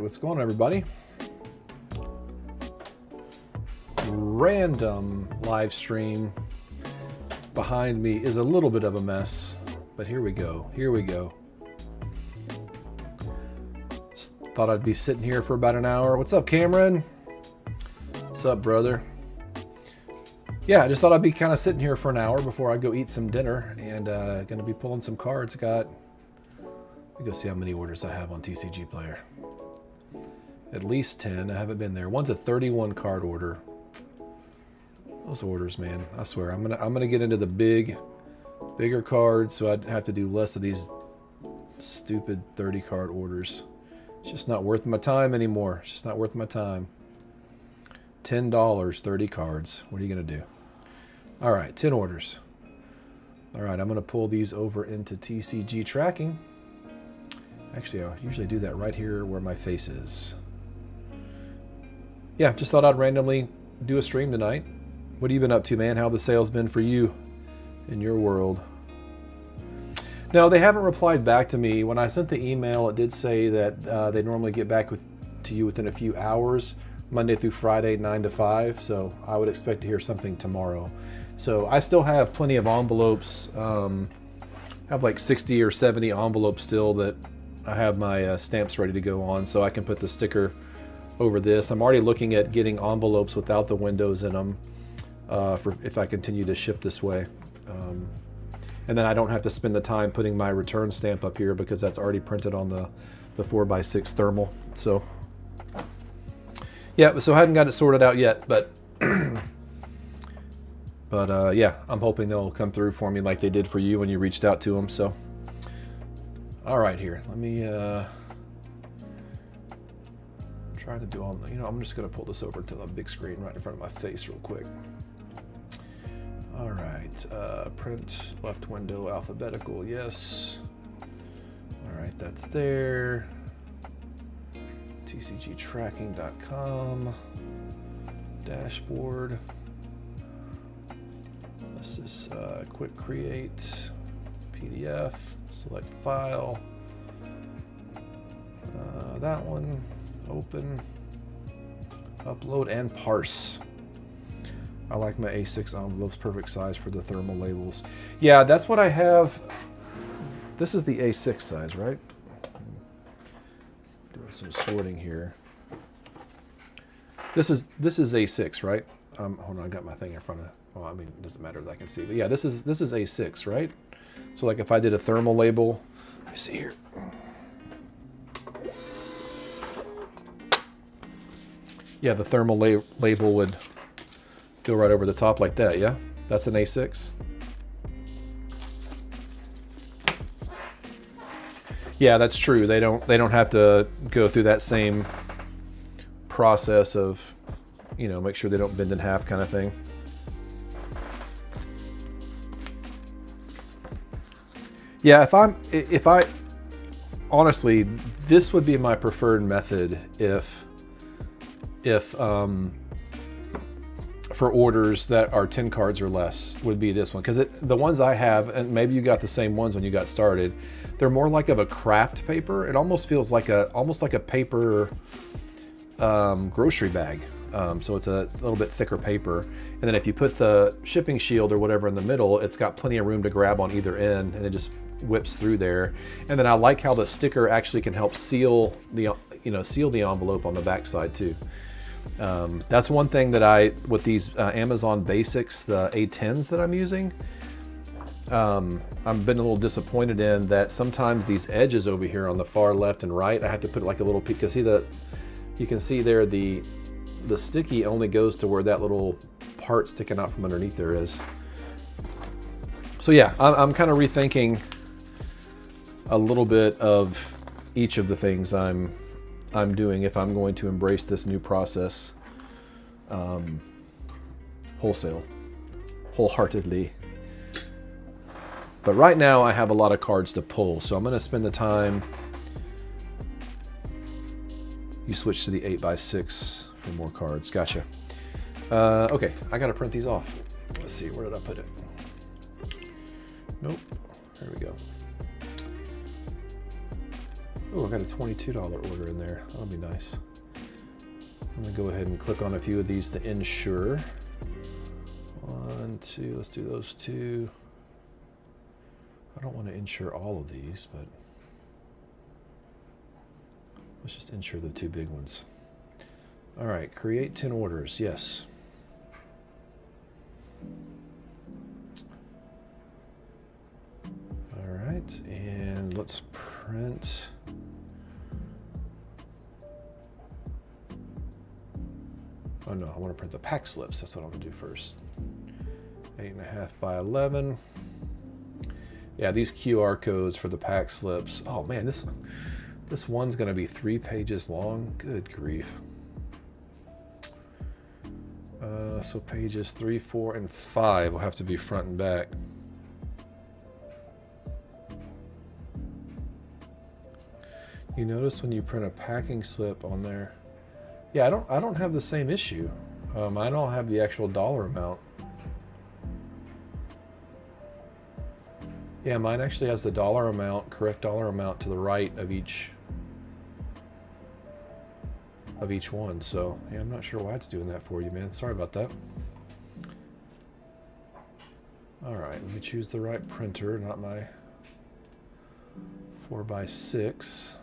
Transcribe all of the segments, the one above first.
what's going on, everybody? Random live stream behind me is a little bit of a mess, but here we go. Here we go. Just thought I'd be sitting here for about an hour. What's up, Cameron? What's up, brother? Yeah, I just thought I'd be kind of sitting here for an hour before I go eat some dinner, and going to be pulling some cards. Let me go see how many orders I have on TCG Player. At least 10. I haven't been there. One's a 31 card order. Those orders, man. I swear, I'm gonna get into the bigger cards, so I'd have to do less of these stupid 30 card orders. It's just not worth my time anymore. It's just not worth my time. $10, 30 cards. What are you gonna do? All right, 10 orders. All right, I'm gonna pull these over into TCG tracking. Actually, I usually do that right here where my face is. Yeah, just thought I'd randomly do a stream tonight. What have you been up to, man? How have the sales been for you in your world? No, they haven't replied back to me. When I sent the email, it did say that they normally get back to you within a few hours, Monday through Friday, 9 to 5. So I would expect to hear something tomorrow. So I still have plenty of envelopes. I have like 60 or 70 envelopes still that I have my stamps ready to go on, so I can put the sticker over this. I'm already looking at getting envelopes without the windows in them for if I continue to ship this way. And then I don't have to spend the time putting my return stamp up here because that's already printed on the 4x6 thermal. So yeah, so I hadn't got it sorted out yet, but yeah, I'm hoping they'll come through for me like they did for you when you reached out to them. So all right, here, let me try to do all, I'm just gonna pull this over to the big screen right in front of my face real quick. All right, print left window alphabetical, yes. All right, that's there. TCGtracking.com dashboard. This is quick create PDF, select file. That one, open, upload and parse. I like my A6 envelopes, perfect size for the thermal labels. Yeah, that's what I have. This is the A6 size, right? Doing some sorting here. This is A6, right? Hold on, I got my thing in front of. Well, I mean, it doesn't matter that I can see, but yeah, this is A6, right? So like if I did a thermal label, let me see here. Yeah, the thermal label would go right over the top like that, yeah? That's an A6. Yeah, that's true. They don't have to go through that same process of, make sure they don't bend in half kind of thing. Yeah, if I honestly, this would be my preferred method if for orders that are 10 cards or less would be this one, because the ones I have, and maybe you got the same ones when you got started, they're more like of a craft paper. It almost feels like almost like a paper grocery bag. So it's a little bit thicker paper. And then if you put the shipping shield or whatever in the middle, it's got plenty of room to grab on either end, and it just whips through there. And then I like how the sticker actually can help seal the envelope on the back side too. That's one thing that with these Amazon Basics, the A10s that I'm using, I've been a little disappointed in that sometimes these edges over here on the far left and right, I have to put like a little piece, because you can see there the sticky only goes to where that little part sticking out from underneath there is. So yeah, I'm kind of rethinking a little bit of each of the things I'm doing if I'm going to embrace this new process wholeheartedly. But right now I have a lot of cards to pull, so I'm going to spend the time. You switch to the 8x6 for more cards. Gotcha. Okay, I got to print these off. Let's see, where did I put it? Nope. There we go. Oh, I got a $22 order in there. That'll be nice. I'm gonna go ahead and click on a few of these to insure. 1, 2, let's do those 2. I don't want to insure all of these, but let's just insure the 2 big ones. All right, create 10 orders, yes. All right, and let's print. Oh no, I want to print the pack slips. That's what I'm gonna do first. 8.5 by 11. Yeah, these QR codes for the pack slips. Oh man, this one's gonna be 3 pages long. Good grief. So pages 3, 4, and 5 will have to be front and back. You notice when you print a packing slip on there. Yeah, I don't have the same issue. I don't have the actual dollar amount. Yeah, mine actually has the dollar amount, correct dollar amount to the right of each one. So yeah, I'm not sure why it's doing that for you, man. Sorry about that. All right, let me choose the right printer, not my 4x6.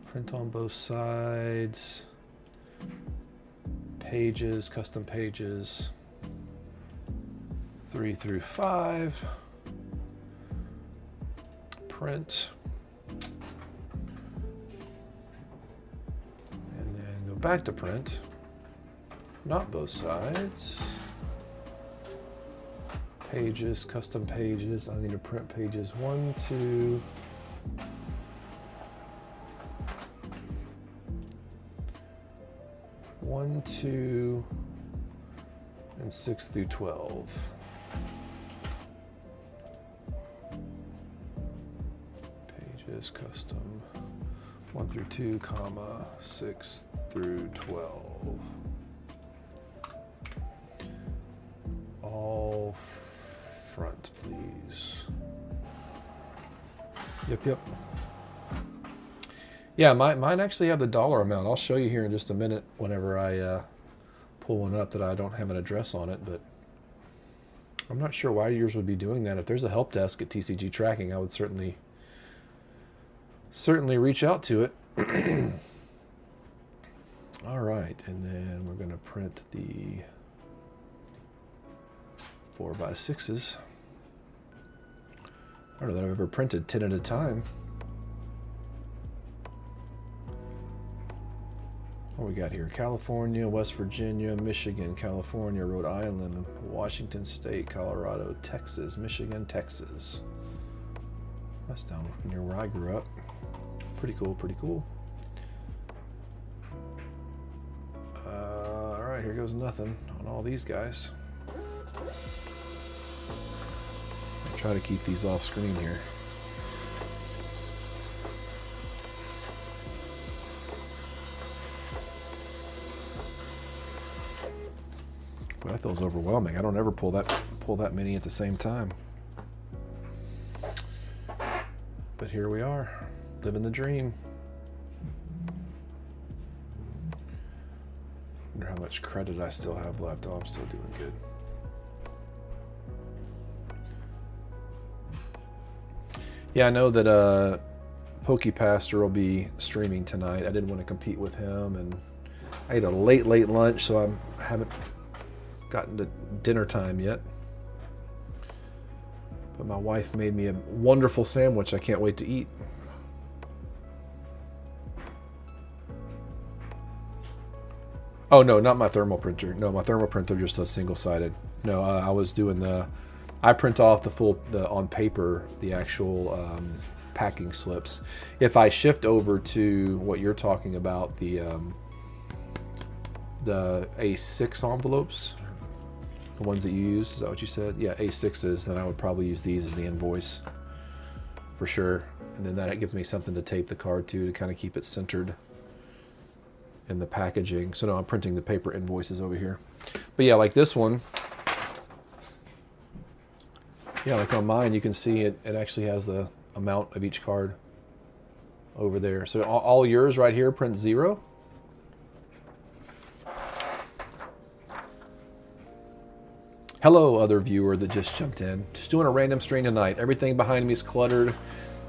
Print on both sides. Pages, custom pages. 3 through 5. Print. And then go back to print. Not both sides. Pages, custom pages. I need to print pages 1, 2. 1, 2, and 6 through 12. Pages custom 1 through 2, comma 6 through 12. All front, please. Yep. Yeah, mine actually have the dollar amount. I'll show you here in just a minute whenever I pull one up that I don't have an address on it, but I'm not sure why yours would be doing that. If there's a help desk at TCG Tracking, I would certainly reach out to it. All right, and then we're going to print the 4x6s. I don't know that I've ever printed 10 at a time. What we got here? California, West Virginia, Michigan, California, Rhode Island, Washington State, Colorado, Texas, Michigan, Texas. That's down near where I grew up. Pretty cool, pretty cool. All right, here goes nothing on all these guys. I'll try to keep these off screen here. But that feels overwhelming. I don't ever pull that many at the same time. But here we are, living the dream. Wonder how much credit I still have left. Oh, I'm still doing good. Yeah, I know that PokePastor will be streaming tonight. I didn't want to compete with him, and I ate a late lunch, so I haven't gotten to dinner time yet. But my wife made me a wonderful sandwich I can't wait to eat. Oh no, not my thermal printer. No, my thermal printer just a single-sided. No, I was doing I print off on paper the actual packing slips. If I shift over to what you're talking about, the A6 envelopes, the ones that you use, is that what you said? Yeah, A6s, then I would probably use these as the invoice for sure. And then that gives me something to tape the card to kind of keep it centered in the packaging. So no, I'm printing the paper invoices over here. But yeah, like this one, yeah, like on mine, you can see it actually has the amount of each card over there. So all yours right here, print 0. Hello, other viewer that just jumped in. Just doing a random stream tonight. Everything behind me is cluttered,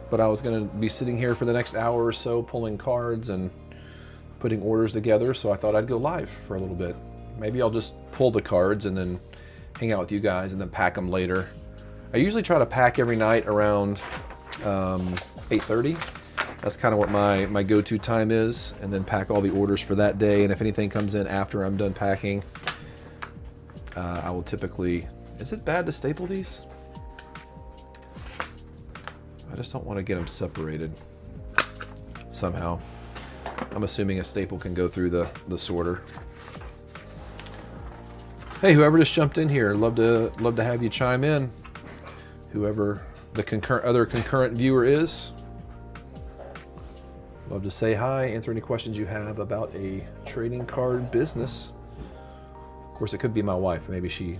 but I was going to be sitting here for the next hour or so pulling cards and putting orders together, so I thought I'd go live for a little bit. Maybe I'll just pull the cards and then hang out with you guys and then pack them later. I usually try to pack every night around 8:30. That's kind of what my go-to time is, and then pack all the orders for that day. And if anything comes in after I'm done packing, I will typically... Is it bad to staple these? I just don't want to get them separated somehow. I'm assuming a staple can go through the sorter. Hey, whoever just jumped in here, love to have you chime in. Whoever the other concurrent viewer is, love to say hi, answer any questions you have about a trading card business. Of course, it could be my wife. Maybe she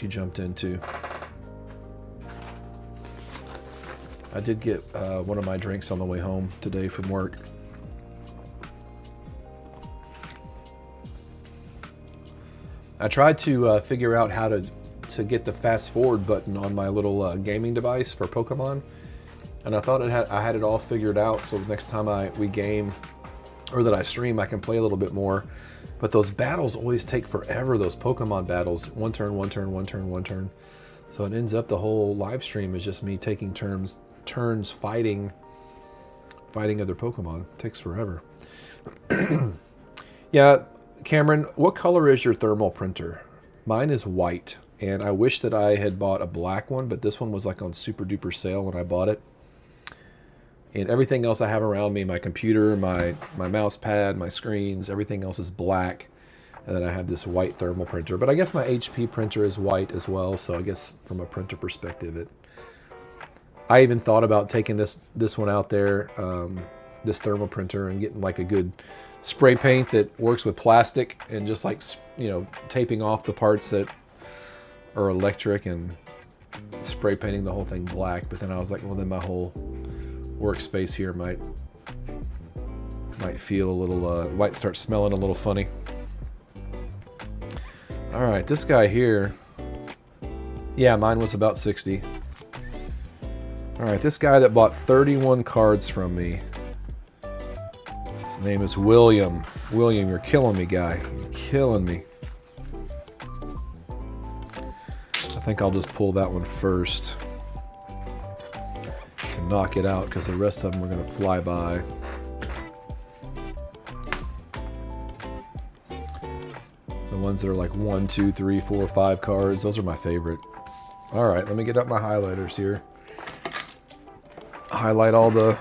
jumped in too. I did get one of my drinks on the way home today from work. I tried to figure out how to get the fast forward button on my little gaming device for Pokemon, and I thought I had it all figured out, so the next time we game or that I stream, I can play a little bit more. But those battles always take forever, those Pokemon battles. One turn, one turn, one turn, one turn. So it ends up the whole live stream is just me taking turns fighting other Pokemon. It takes forever. Yeah, Cameron, what color is your thermal printer? Mine is white, and I wish that I had bought a black one, but this one was like on super duper sale when I bought it. And everything else I have around me, my computer, my mouse pad, my screens, everything else is black. And then I have this white thermal printer. But I guess my HP printer is white as well, so I guess from a printer perspective, I even thought about taking this one out there, this thermal printer, and getting like a good spray paint that works with plastic and just like, you know, taping off the parts that are electric and spray painting the whole thing black. But then I was like, well, then my whole workspace here might feel a little, might start smelling a little funny. All right, this guy here, yeah, mine was about 60. All right, this guy that bought 31 cards from me, his name is William. William, you're killing me, guy. You're killing me. I think I'll just pull that one first to knock it out, because the rest of them are going to fly by. The ones that are like 1, 2, 3, 4, 5 cards, those are my favorite. All right, let me get out my highlighters here. Highlight all the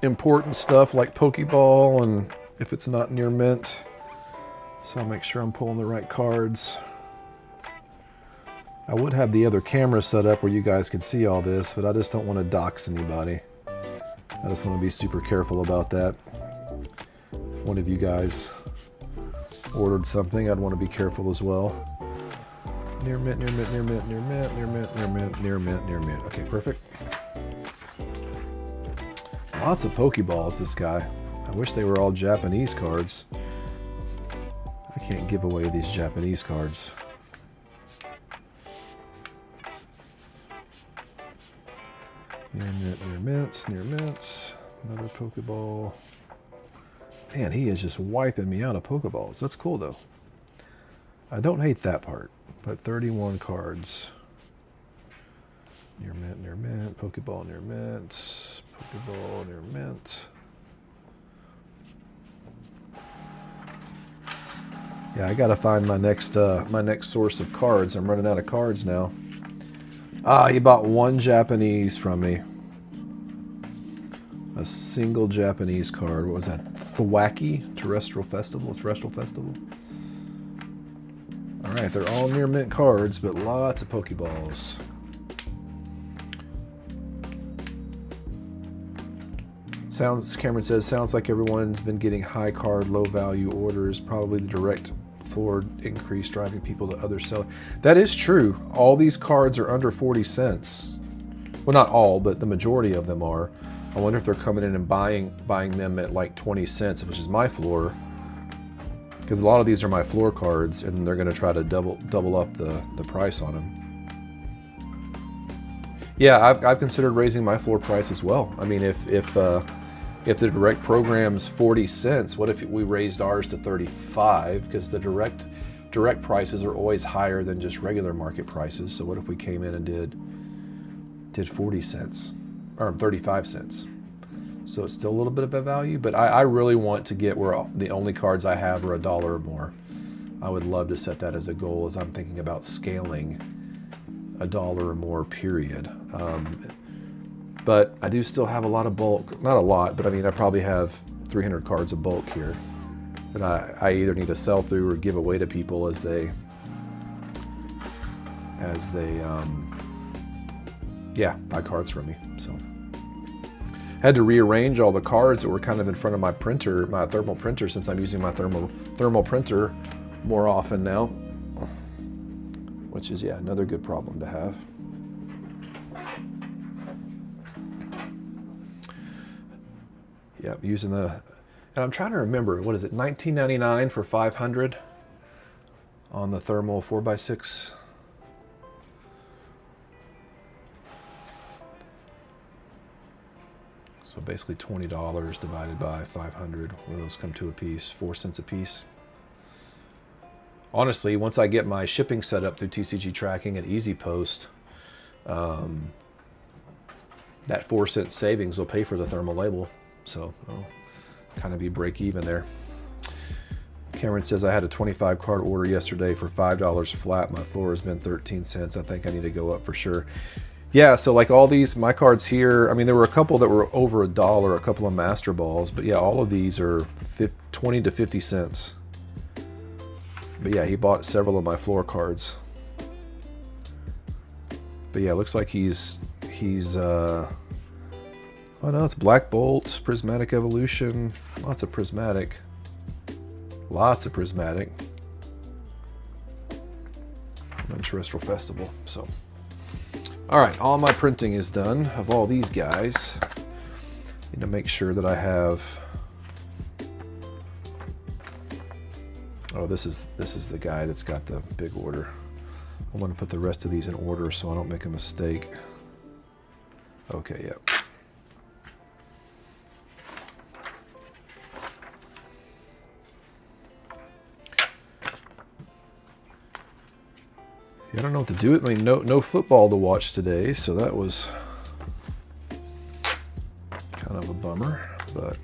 important stuff like Pokeball, and if it's not near mint. So I'll make sure I'm pulling the right cards. I would have the other camera set up where you guys could see all this, but I just don't want to dox anybody. I just want to be super careful about that. If one of you guys ordered something, I'd want to be careful as well. Near mint, near mint, near mint, near mint, near mint, near mint, near mint, near mint. Okay, perfect. Lots of Pokeballs, this guy. I wish they were all Japanese cards. I can't give away these Japanese cards. Near mint, near mints, near mints. Another Pokeball. Man, he is just wiping me out of Pokeballs. That's cool, though. I don't hate that part. But 31 cards. Near mint, Pokeball near mint, Pokeball near mint. Yeah, I gotta find my next source of cards. I'm running out of cards now. Ah, he bought one Japanese from me. A single Japanese card. What was that? Thwacky Terrestrial Festival. All right, they're all near mint cards, but lots of Pokeballs. Cameron says, sounds like everyone's been getting high card, low value orders. Probably the direct floor increase driving people to other sellers. That is true. All these cards are under 40 cents. Well, not all, but the majority of them are. I wonder if they're coming in and buying them at like 20 cents, which is my floor. Because a lot of these are my floor cards, and they're going to try to double up the price on them. Yeah, I've considered raising my floor price as well. I mean, if the direct program's 40 cents, what if we raised ours to 35? Because the direct prices are always higher than just regular market prices. So what if we came in and did 40 cents or 35 cents? So it's still a little bit of a value, but I really want to get where the only cards I have are $1 or more. I would love to set that as a goal as I'm thinking about scaling $1 or more, period. But I do still have a lot of bulk, not a lot, but I mean, I probably have 300 cards of bulk here that I either need to sell through or give away to people as they buy cards from me. So had to rearrange all the cards that were kind of in front of my printer, my thermal printer, since I'm using my thermal printer more often now, which is, yeah, another good problem to have. Yep, using and I'm trying to remember, what is it, $19.99 for 500 on the thermal 4x6. So basically $20 divided by 500. What do those come to a piece? 4 cents a piece. Honestly, once I get my shipping set up through TCG tracking at EasyPost, that 4 cent savings will pay for the thermal label. So I'll kind of be break even there. Cameron says, I had a 25 card order yesterday for $5 flat. My floor has been 13 cents. I think I need to go up for sure. Yeah, so like all these, my cards here, I mean, there were a couple that were over $1, a couple of Master Balls, but yeah, all of these are 20 to 50 cents. But yeah, he bought several of my floor cards. But yeah, it looks like he's oh no, it's Black Bolt, Prismatic Evolution, lots of Prismatic. Non-Terrestrial Festival, so. All right, all my printing is done of all these guys. Need to make sure that I have. Oh, this is the guy that's got the big order. I want to put the rest of these in order so I don't make a mistake. Okay, yeah. I don't know what to do. I mean, no football to watch today, so that was kind of a bummer. But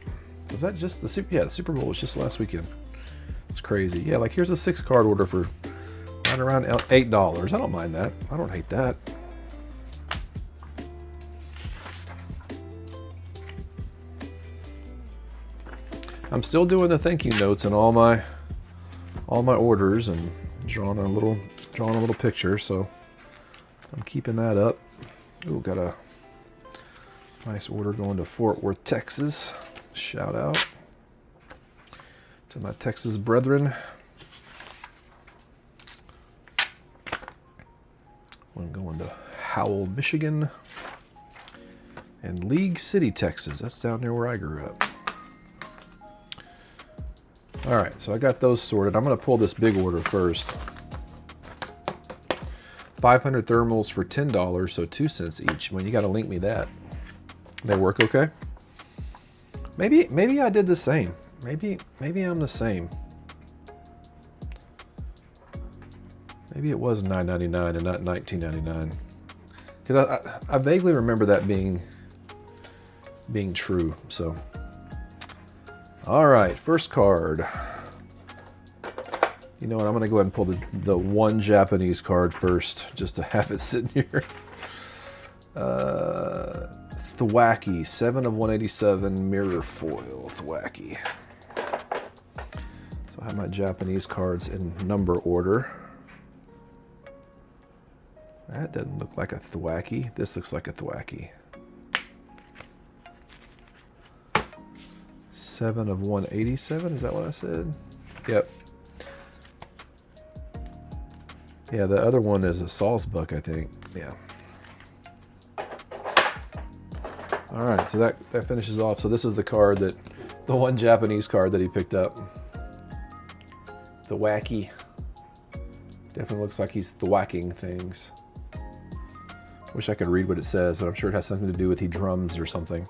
was that just the Super? Yeah, the Super Bowl was just last weekend. It's crazy. Yeah, like here's a 6-card order for right around $8. I don't mind that. I don't hate that. I'm still doing the thank you notes in all my orders and drawing a little picture, so I'm keeping that up. Ooh, got a nice order going to Fort Worth, Texas. Shout out to my Texas brethren. One going to Howell, Michigan, and League City, Texas. That's down there where I grew up. All right, so I got those sorted. I'm going to pull this big order first. 500 thermals for $10, so 2 cents each. Well, you got to link me that. They work okay? Maybe I did the same. Maybe I'm the same. Maybe it was $9.99 and not $19.99. Because I vaguely remember that being true. So, all right, first card. You know what, I'm going to go ahead and pull the one Japanese card first, just to have it sitting here. Thwacky, 7 of 187, mirror foil, Thwacky. So I have my Japanese cards in number order. That doesn't look like a Thwacky. This looks like a Thwacky. 7 of 187, is that what I said? Yep. Yeah, the other one is a Salzbuck, I think. Yeah. All right, so that finishes off. So this is the card the one Japanese card that he picked up. The wacky. Definitely looks like he's whacking things. Wish I could read what it says, but I'm sure it has something to do with he drums or something.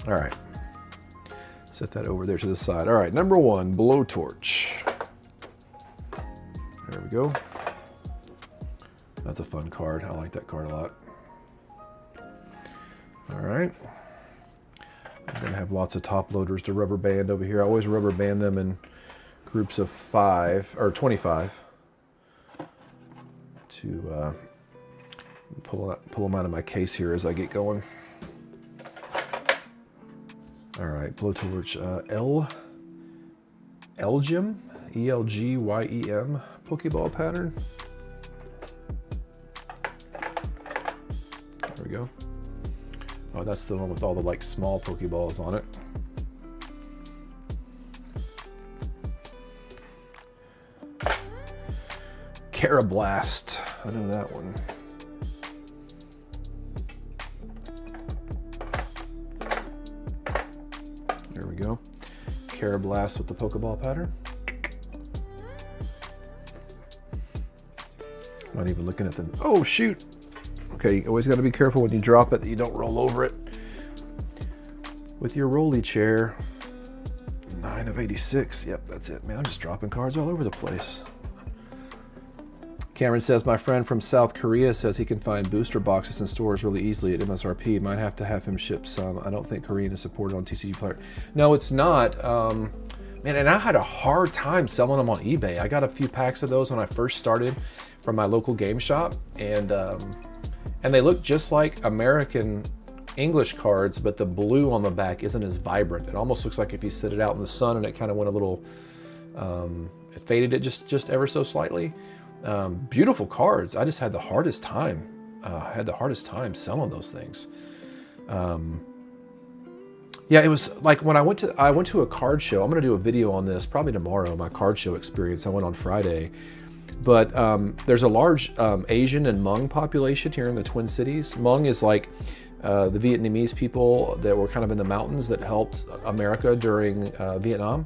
All right. Set that over there to the side. All right, number 1, Blowtorch. There we go. That's a fun card. I like that card a lot. All right. I'm going to have lots of top loaders to rubber band over here. I always rubber band them in groups of 5 or 25 to pull them out of my case here as I get going. All right, Blowtorch Elgym, E-L-G-Y-E-M Pokeball pattern. There we go. Oh, that's the one with all the like small Pokeballs on it. Carablast, I know that one. There we go. Carablast with the Pokeball pattern. Not even looking at them. Oh shoot! Okay, you always got to be careful when you drop it that you don't roll over it with your rolly chair. 9 of 86. Yep, that's it, man. I'm just dropping cards all over the place. Cameron says, my friend from South Korea says he can find booster boxes in stores really easily at MSRP. Might have to have him ship some. I don't think Korean is supported on TCG Player. No, it's not. Man, and I had a hard time selling them on eBay. I got a few packs of those when I first started from my local game shop, and they look just like American English cards, but the blue on the back isn't as vibrant. It almost looks like if you sit it out in the sun and it kind of went a little, it faded it just ever so slightly. Beautiful cards. I just had the hardest time. Selling those things. Yeah, it was like when I went to a card show. I'm going to do a video on this probably tomorrow. My card show experience. I went on Friday, but there's a large Asian and Hmong population here in the Twin Cities. Hmong is like the Vietnamese people that were kind of in the mountains that helped America during Vietnam.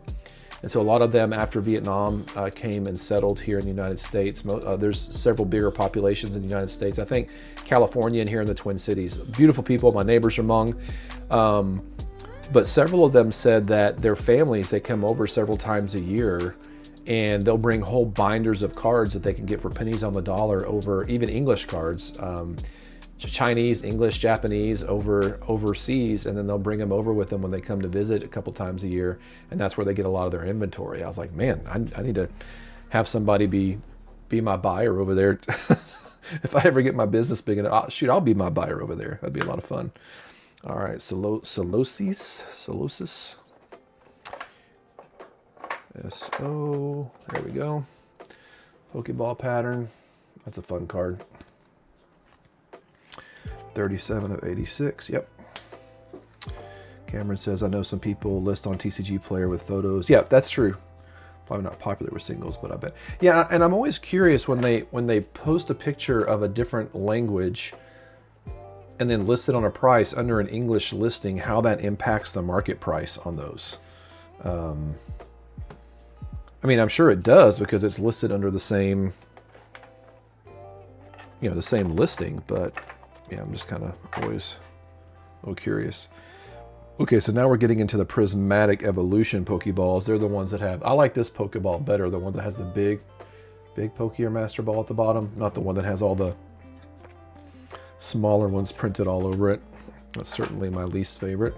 And so a lot of them after Vietnam came and settled here in the United States. There's several bigger populations in the United States. I think California and here in the Twin Cities. Beautiful people. My neighbors are Hmong. But several of them said that their families, they come over several times a year and they'll bring whole binders of cards that they can get for pennies on the dollar over even English cards. Chinese, English, Japanese overseas, and then they'll bring them over with them when they come to visit a couple times a year, and that's where they get a lot of their inventory. I was like, man, I need to have somebody be my buyer over there. If I ever get my business big enough, shoot, I'll be my buyer over there. That'd be a lot of fun. All right, Solosis. S-O, there we go. Pokeball pattern, that's a fun card. 37 of 86, yep. Cameron says, I know some people list on TCG Player with photos. Yeah, that's true. Probably not popular with singles, but I bet. Yeah, and I'm always curious when they post a picture of a different language and then list it on a price under an English listing, how that impacts the market price on those. I mean, I'm sure it does because it's listed under the same, the same listing, but yeah, I'm just kind of always a little curious. Okay, so now we're getting into the Prismatic Evolution Pokeballs. They're the ones that have, I like this Pokeball better, the one that has the big Poke or Master Ball at the bottom, not the one that has all the smaller ones printed all over it. That's certainly my least favorite.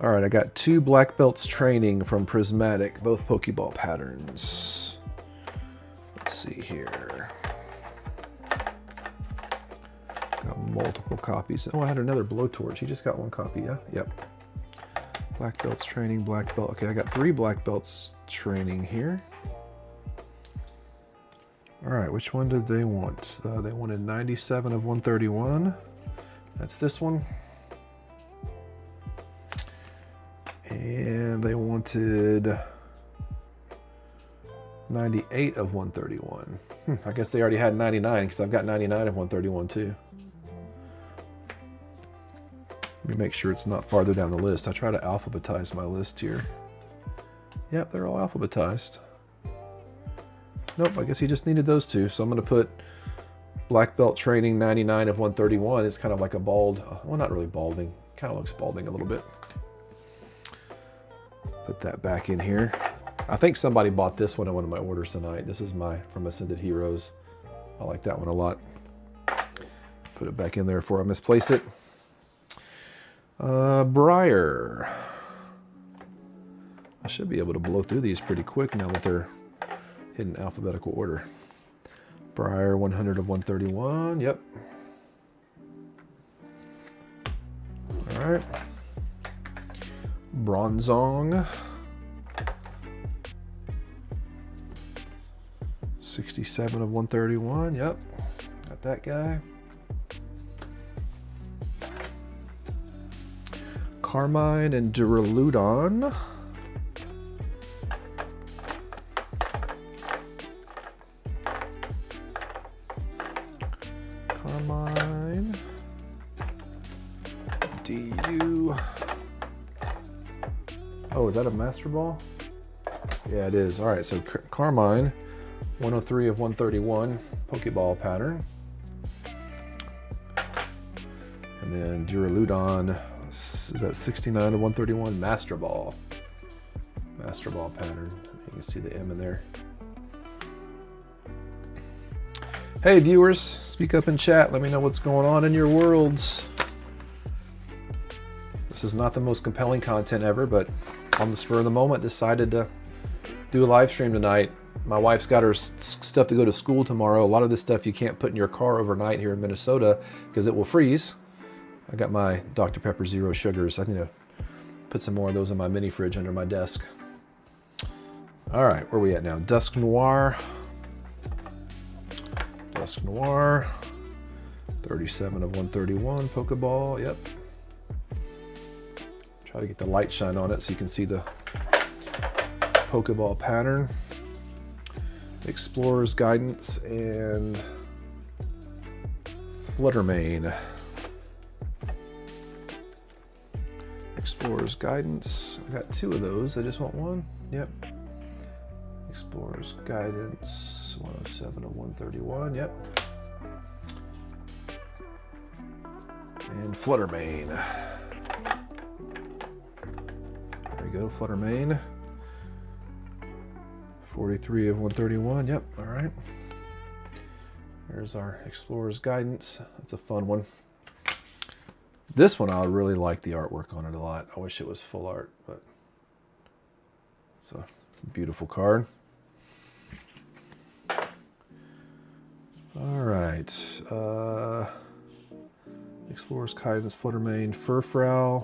All right, I got 2 Black Belts training from Prismatic, both Pokeball patterns. Let's see here. Got multiple copies. Oh, I had another Blowtorch. He just got 1 copy, yeah? Yep. Black Belts training, Black Belt. Okay, I got 3 Black Belts training here. All right, which one did they want? They wanted 97 of 131. That's this one. And they wanted 98 of 131. I guess they already had 99 because I've got 99 of 131 too. me make sure it's not farther down the list. I try to alphabetize my list here. Yep, they're all alphabetized. Nope, I guess he just needed those two. So I'm going to put black belt training 99 of 131. It's kind of like a bald, well, not really balding. Kind of looks balding a little bit. Put that back in here. I think somebody bought this one in one of my orders tonight. This is from Ascended Heroes. I like that one a lot. Put it back in there before I misplace it. Briar. I should be able to blow through these pretty quick now that they're in alphabetical order. Briar 100 of 131. Yep. All right. Bronzong. 67 of 131. Yep. Got that guy. Carmine and Duraludon. Carmine. DU. Oh, is that a Master Ball? Yeah, it is. All right, so Carmine, 103 of 131, Pokeball pattern. And then Duraludon, is that 69 of 131, Master Ball. Master Ball pattern. You can see the M in there. Hey viewers, speak up in chat. Let me know what's going on in your worlds. This is not the most compelling content ever, but on the spur of the moment, decided to do a live stream tonight. My wife's got her stuff to go to school tomorrow. A lot of this stuff you can't put in your car overnight here in Minnesota because it will freeze. I got my Dr. Pepper Zero Sugars. I need to put some more of those in my mini fridge under my desk. All right, where are we at now? Dusk Noir. Dusk Noir. 37 of 131, Pokeball, yep. Try to get the light shine on it so you can see the Pokeball pattern. Explorer's Guidance and Fluttermane. Explorer's Guidance. I got two of those. I just want one. Yep. Explorer's Guidance. 107 of 131. Yep. And Fluttermane. There we go. Fluttermane. 43 of 131. Yep. All right. There's our Explorer's Guidance. That's a fun one. This one, I really like the artwork on it a lot. I wish it was full art, but it's a beautiful card. All right. Explorer's Guidance, Fluttermane, Furfrou,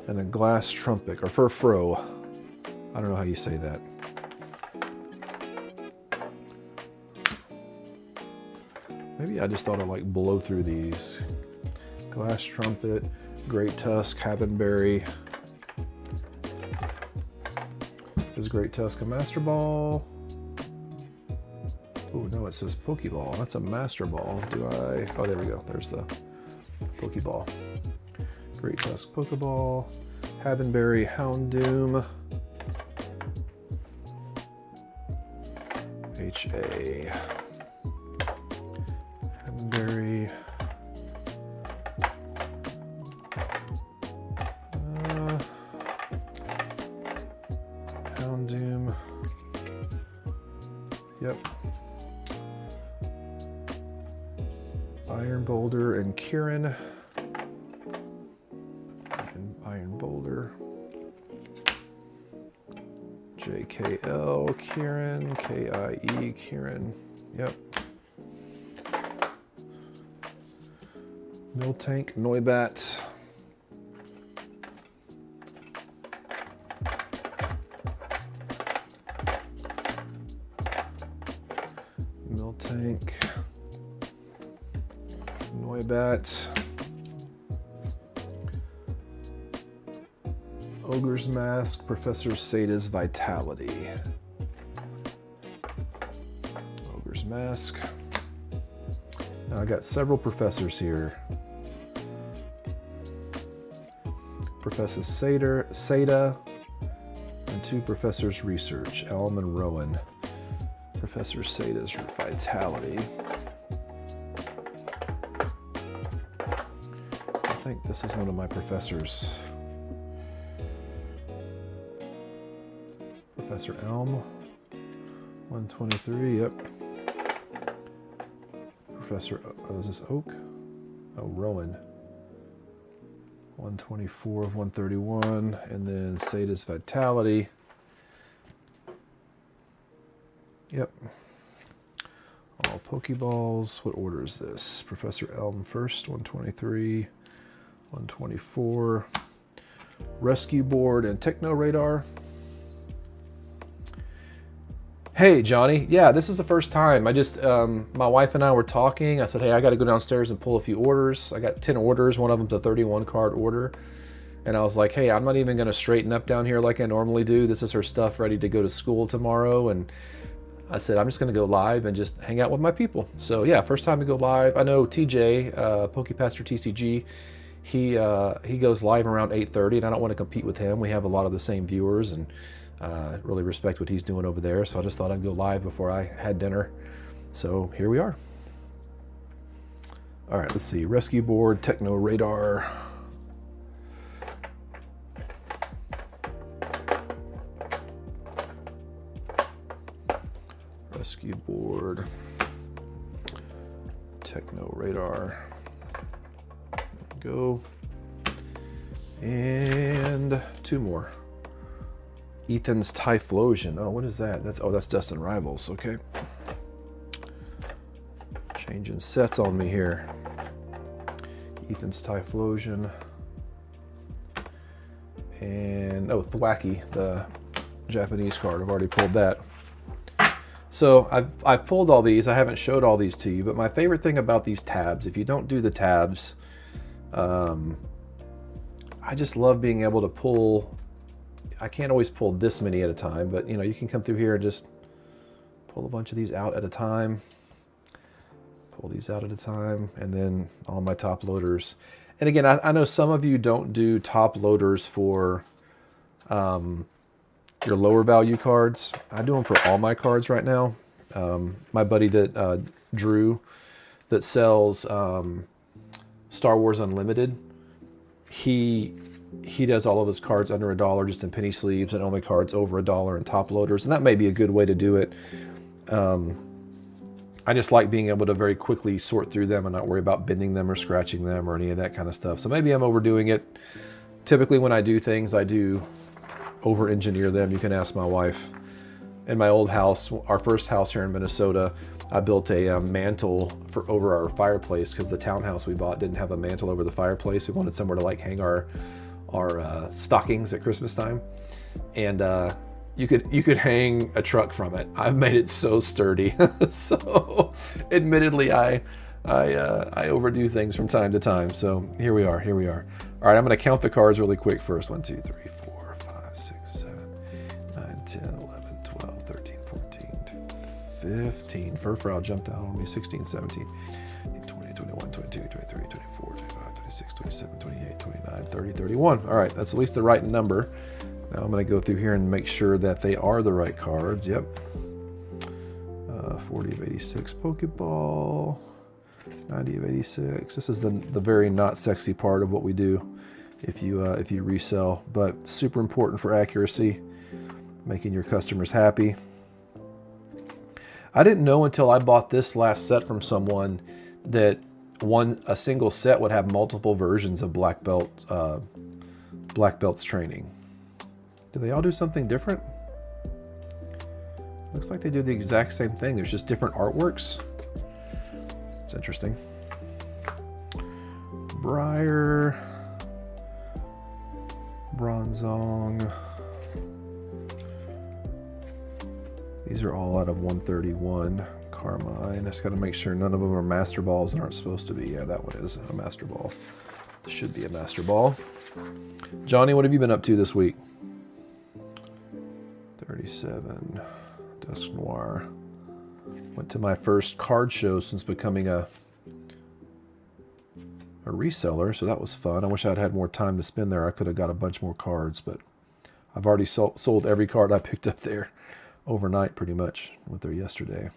and a Glass Trumpet, or Furfro. I don't know how you say that. Maybe I just ought to like blow through these. Glass Trumpet, Great Tusk, Havenberry. Is Great Tusk a Master Ball? Oh no, it says Pokeball. That's a Master Ball. Do I? Oh, there we go. There's the Pokeball. Great Tusk, Pokeball. Havenberry, Houndoom. HA. Havenberry. Houndoom. Yep. Iron Boulder and Kieran. And Iron Boulder. JKL, Kieran. KIE, Kieran. Yep. Miltank, Noibat. Miltank, Noibat, Ogre's Mask, Professor Sada's Vitality. Ogre's Mask. Now I got several professors here. Professor Seda, and 2 professors research, Elm and Rowan. Professor Seda's vitality. I think this is one of my professors. Professor Elm, 123, yep. Professor, is this Oak? Oh, Rowan. 124 of 131, and then Seda's vitality. Yep. All Pokeballs. What order is this? Professor Elm first, 123, 124. Rescue Board and Techno Radar. Hey, Johnny. Yeah, this is the first time. I just, my wife and I were talking. I said, hey, I got to go downstairs and pull a few orders. I got 10 orders. One of them's a 31 card order. And I was like, hey, I'm not even going to straighten up down here like I normally do. This is her stuff ready to go to school tomorrow. And I said, I'm just going to go live and just hang out with my people. So yeah, first time to go live. I know TJ, Pokepaster TCG, he goes live around 8:30, and I don't want to compete with him. We have a lot of the same viewers, and really respect what he's doing over there. So I just thought I'd go live before I had dinner. So here we are. All right, let's see. Rescue Board, Techno Radar. Rescue Board, Techno Radar. Go. And 2 more. Ethan's Typhlosion. Oh, what is that? That's Destin Rivals. Okay. Changing sets on me here. Ethan's Typhlosion. And Thwacky, the Japanese card. I've already pulled that. So I've pulled all these. I haven't showed all these to you, but my favorite thing about these tabs, if you don't do the tabs, I just love being able to pull. I can't always pull this many at a time, but you know, you can come through here and just pull a bunch of these out at a time. Pull these out at a time, and then all my top loaders. And again, I know some of you don't do top loaders for your lower value cards. I do them for all my cards right now. My buddy that Drew, that sells Star Wars Unlimited, he does all of his cards under $1 just in penny sleeves, and only cards over $1 in top loaders, and that may be a good way to do it. I just like being able to very quickly sort through them and not worry about bending them or scratching them or any of that kind of stuff. So maybe I'm overdoing it. Typically when I do things, I do over-engineer them. You can ask my wife. In my old house, our first house here in Minnesota, I built a mantle for over our fireplace because the townhouse we bought didn't have a mantle over the fireplace. We wanted somewhere to like hang our stockings at Christmas time, and you could hang a truck from it. I've made it so sturdy. So, admittedly, I overdo things from time to time. So here we are. All right, I'm going to count the cards really quick first. 1, 2, 3, 4, 5, 6, 7, 9, 10, 11, 12, 13, 14, 15. Furfrau jumped out on me. 16, 17, 20, 21, 22, 23, 24, 25, 26, 27, 28, 29, 30, 31. All right, that's at least the right number. Now I'm going to go through here and make sure that they are the right cards. Yep. 40 of 86 Pokeball. 90 of 86. This is the very not sexy part of what we do if you resell, but super important for accuracy, making your customers happy. I didn't know until I bought this last set from someone that a single set would have multiple versions of Black Belt's training. Do they all do something different? Looks like they do the exact same thing. There's just different artworks. It's interesting. Briar, Bronzong. These are all out of 131. Carmine. I just got to make sure none of them are Master Balls and aren't supposed to be. Yeah, that one is a Master Ball. This should be a Master Ball. Johnny, what have you been up to this week? 37. Dusk Noir. Went to my first card show since becoming a a reseller, so that was fun. I wish I'd had more time to spend there. I could have got a bunch more cards, but I've already sold every card I picked up there overnight, pretty much. Went there yesterday.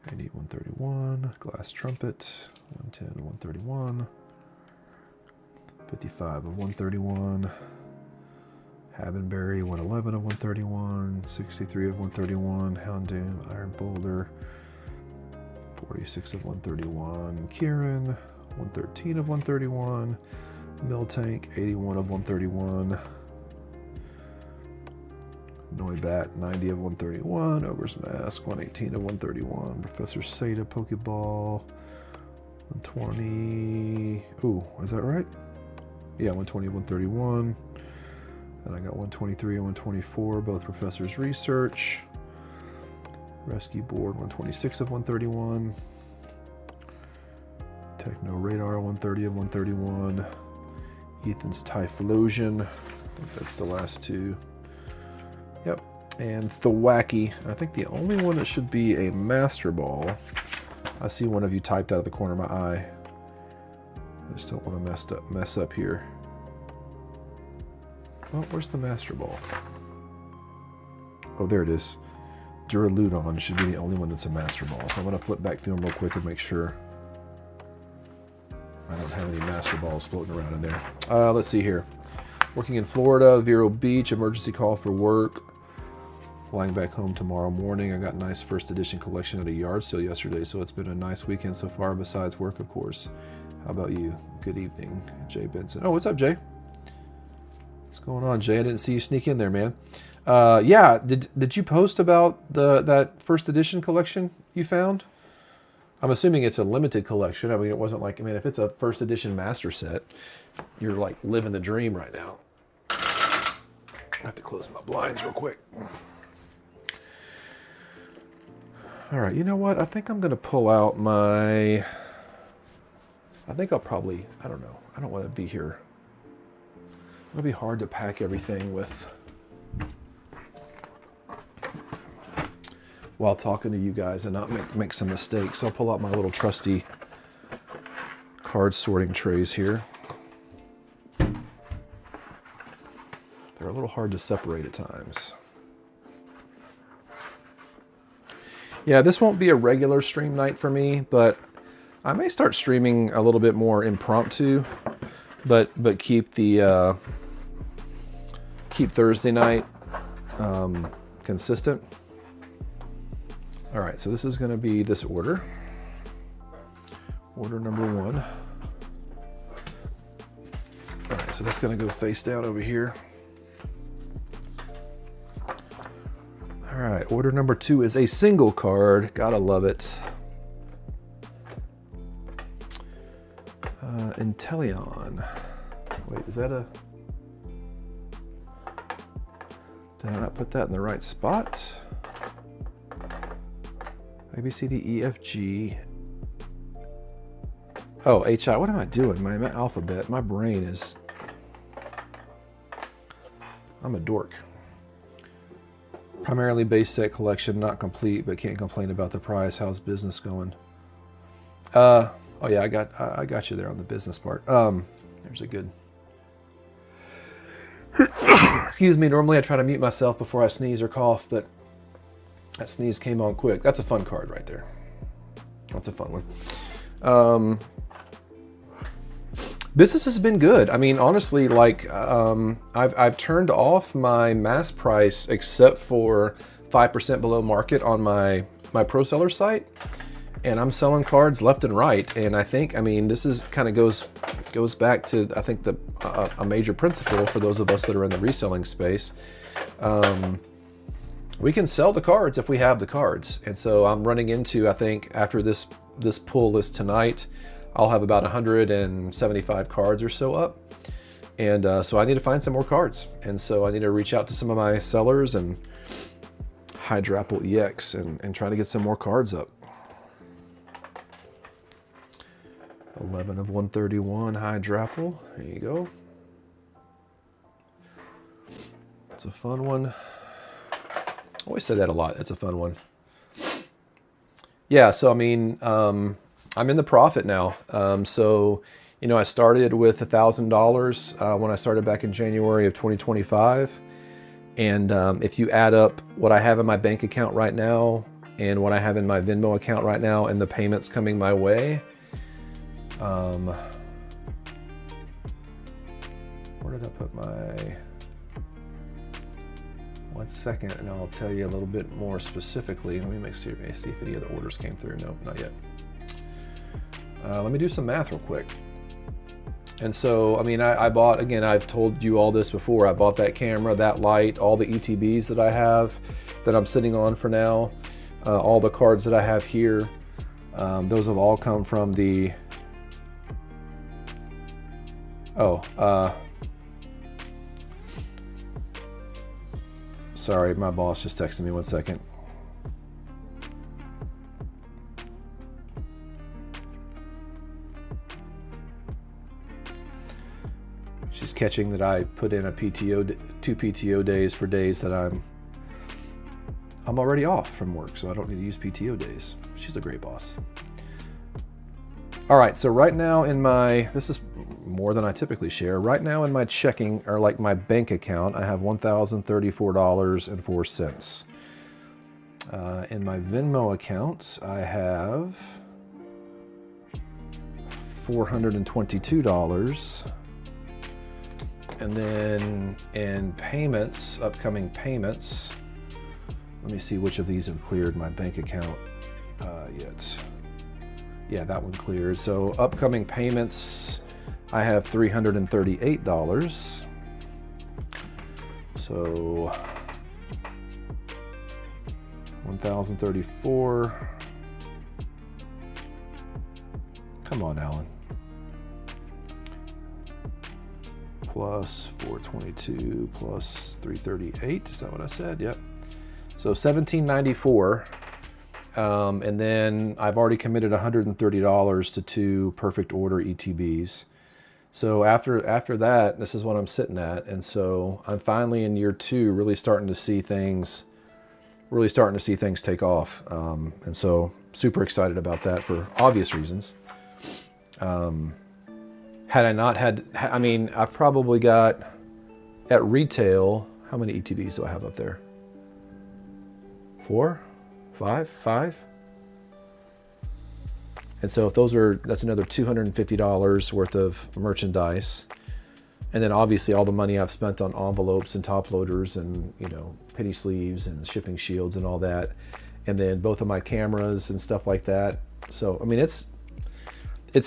I need 131, Glass Trumpet, 110 of 131, 55 of 131, Habenberry, 111 of 131, 63 of 131, Houndoom, Iron Boulder, 46 of 131, Kieran, 113 of 131, Miltank, 81 of 131, Noibat, 90 of 131, Ogre's Mask, 118 of 131, Professor Seda, Pokeball, 120, ooh, is that right? Yeah, 120 of 131, and I got 123 and 124, both Professor's Research, Rescue Board, 126 of 131, Techno Radar, 130 of 131, Ethan's Typhlosion, I think that's the last two. Yep, and Thwacky. I think the only one that should be a Master Ball. I see one of you typed out of the corner of my eye. I just don't want to mess up here. Oh, where's the Master Ball? Oh, there it is. Duraludon should be the only one that's a Master Ball. So I'm going to flip back through them real quick and make sure I don't have any Master Balls floating around in there. Let's see here. Working in Florida, Vero Beach, emergency call for work. Flying back home tomorrow morning. I got a nice first edition collection at a yard sale yesterday, so it's been a nice weekend so far, besides work, of course. How about you? Good evening, Jay Benson. Oh, what's up, Jay? What's going on, Jay? I didn't see you sneak in there, man. Yeah, did you post about that first edition collection you found? I'm assuming it's a limited collection. I mean, it wasn't like, I mean, if it's a first edition master set, you're like living the dream right now. I have to close my blinds real quick. All right, you know what? I think I'm going to pull out my... I think I'll probably... I don't know. I don't want to be here. It'll be hard to pack everything with... while talking to you guys and not make some mistakes. So I'll pull out my little trusty card sorting trays here. They're a little hard to separate at times. Yeah, this won't be a regular stream night for me, but I may start streaming a little bit more impromptu, but keep the keep Thursday night consistent. All right, so this is going to be this order. Order number 1. All right, so that's going to go face down over here. All right, order number 2 is a single card. Gotta love it. Inteleon. Wait, is that a... Did I not put that in the right spot? A, B, C, D, E, F, G. Oh, H, I. What am I doing? My alphabet. My brain is... I'm a dork. Primarily base set collection, not complete, but can't complain about the price. How's business going? Oh yeah, I got you there on the business part. There's a good... Excuse me, normally I try to mute myself before I sneeze or cough, but that sneeze came on quick. That's a fun card right there. That's a fun one. Business has been good. I mean, honestly, like I've turned off my mass price except for 5% below market on my pro seller site, and I'm selling cards left and right. And I think, I mean, this is kind of goes back to, I think, a major principle for those of us that are in the reselling space. We can sell the cards if we have the cards, and so I'm running into, I think, after this pull list tonight, I'll have about 175 cards or so up. And so I need to find some more cards. And so I need to reach out to some of my sellers and Hydrapple EX and try to get some more cards up. 11 of 131 Hydrapple. There you go. It's a fun one. I always say that a lot. It's a fun one. Yeah, so I mean, I'm in the profit now. So, you know, I started with $1,000 when I started back in January of 2025. And if you add up what I have in my bank account right now and what I have in my Venmo account right now and the payments coming my way, where did I put my... 1 second, and I'll tell you a little bit more specifically. Let me see if any other orders came through. Nope, not yet. Let me do some math real quick. And so, I mean, I bought, again, I've told you all this before. I bought that camera, that light, all the ETBs that I have that I'm sitting on for now, all the cards that I have here. Those have all come from the... Sorry, my boss just texted me. 1 second. She's catching that I put in a PTO, 2 PTO days for days that I'm already off from work, so I don't need to use PTO days. She's a great boss. All right, so right now in my, this is more than I typically share. Right now in my checking, or like my bank account, I have $1,034.04. In my Venmo account, I have $422. And then in payments, upcoming payments, let me see which of these have cleared my bank account yet. Yeah, that one cleared. So upcoming payments, I have $338. So 1,034. Come on, Alan. Plus 422 plus 338. Is that what I said? Yep. So 1,794. And then I've already committed $130 to 2 perfect order ETBs. So after that, this is what I'm sitting at. And so I'm finally in year 2, really starting to see things take off. And so super excited about that for obvious reasons. Had I not had, I mean, I've probably got at retail, how many ETBs do I have up there? 4? 5? And so if that's another $250 worth of merchandise. And then obviously all the money I've spent on envelopes and top loaders and, you know, penny sleeves and shipping shields and all that. And then both of my cameras and stuff like that. So, I mean, it's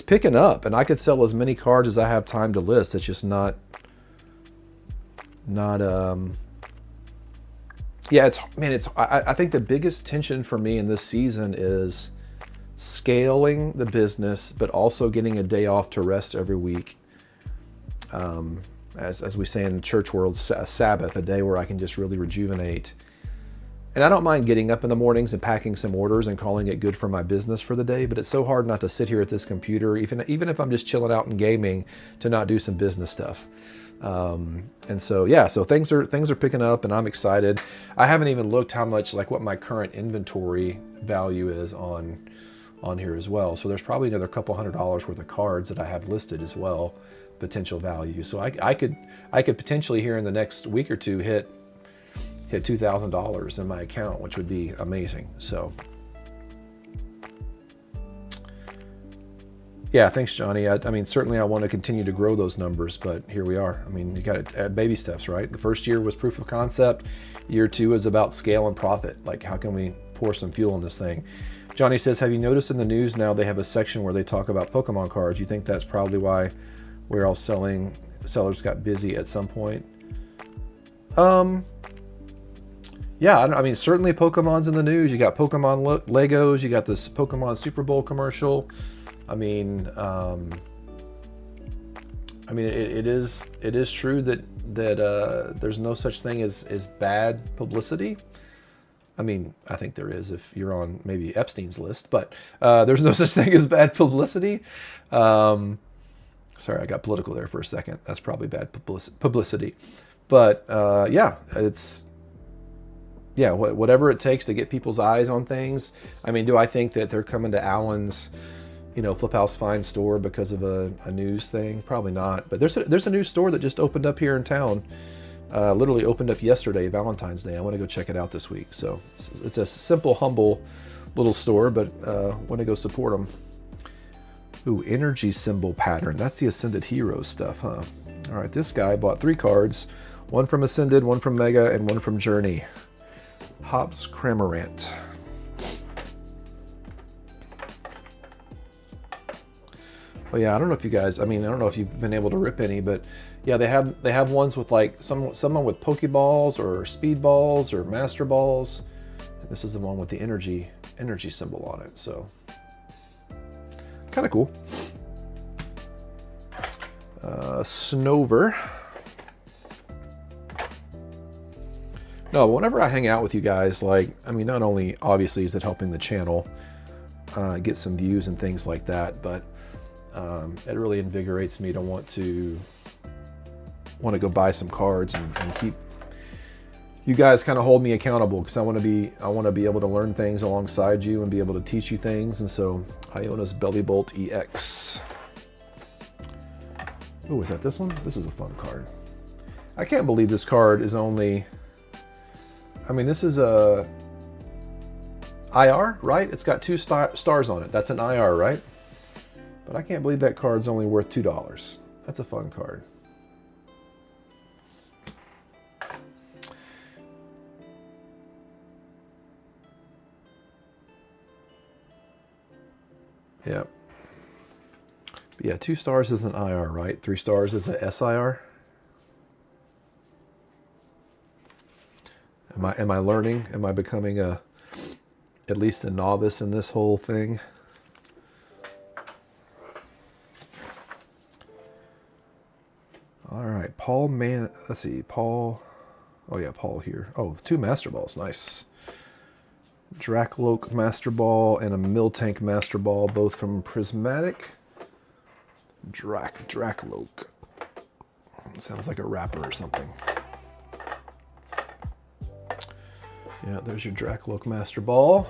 picking up, and I could sell as many cards as I have time to list. It's just not yeah, I think the biggest tension for me in this season is scaling the business, but also getting a day off to rest every week. As we say in the church world, a Sabbath, a day where I can just really rejuvenate. And I don't mind getting up in the mornings and packing some orders and calling it good for my business for the day, but it's so hard not to sit here at this computer, even if I'm just chilling out and gaming, to not do some business stuff. And so, yeah, so things are picking up, and I'm excited. I haven't even looked how much, like what my current inventory value is on here as well. So there's probably another couple $100 worth of cards that I have listed as well, potential value. So I could potentially here in the next week or two hit $2,000 in my account, which would be amazing. So yeah, thanks, Johnny. I mean, certainly I want to continue to grow those numbers, but here we are. I mean, you got to add baby steps, right? The first year was proof of concept. Year 2 is about scale and profit. Like, how can we pour some fuel in this thing? Johnny says, have you noticed in the news now they have a section where they talk about Pokemon cards? You think that's probably why we're all sellers got busy at some point? Yeah, I mean, certainly Pokemon's in the news. You got Pokemon Legos. You got this Pokemon Super Bowl commercial. I mean, it is true that there's no such thing as bad publicity. I mean, I think there is if you're on maybe Epstein's list, but there's no such thing as bad publicity. Sorry, I got political there for a second. That's probably bad publicity. But yeah, whatever it takes to get people's eyes on things. I mean, do I think that they're coming to Alan's you know, Flip House Fine store because of a news thing. Probably not. But there's a new store that just opened up here in town. Literally opened up yesterday, Valentine's Day. I want to go check it out this week. So it's a simple, humble little store, but want to go support them. Ooh, energy symbol pattern. That's the Ascended Heroes stuff, huh? All right, this guy bought 3 cards. One from Ascended, one from Mega, and one from Journey. Hops Cramorant. Well, yeah, I don't know if you guys, I don't know if you've been able to rip any, but yeah, they have ones with like someone with Pokeballs or Speed Balls or Master Balls. And this is the one with the energy symbol on it, so kind of cool. Snover. No, whenever I hang out with you guys, like, not only obviously is it helping the channel get some views and things like that, but it really invigorates me to want to go buy some cards and keep you guys kind of hold me accountable, because I want to be able to learn things alongside you and be able to teach you things. And so Iona's Belly Bolt EX. Oh, is that this one? This is a fun card. I can't believe this card is only, this is a IR, right? It's got 2 stars on it. That's an IR, right? But I can't believe that card's only worth $2. That's a fun card. Yeah. But yeah, 2 stars is an IR, right? 3 stars is a SIR. Am I learning? Am I becoming at least a novice in this whole thing? All right, let's see, Paul. Oh yeah, Paul here. Oh, 2 Master Balls, nice. Dracloak Master Ball and a Miltank Master Ball, both from Prismatic. Dracloak. Sounds like a rapper or something. Yeah, there's your Dracloak Master Ball.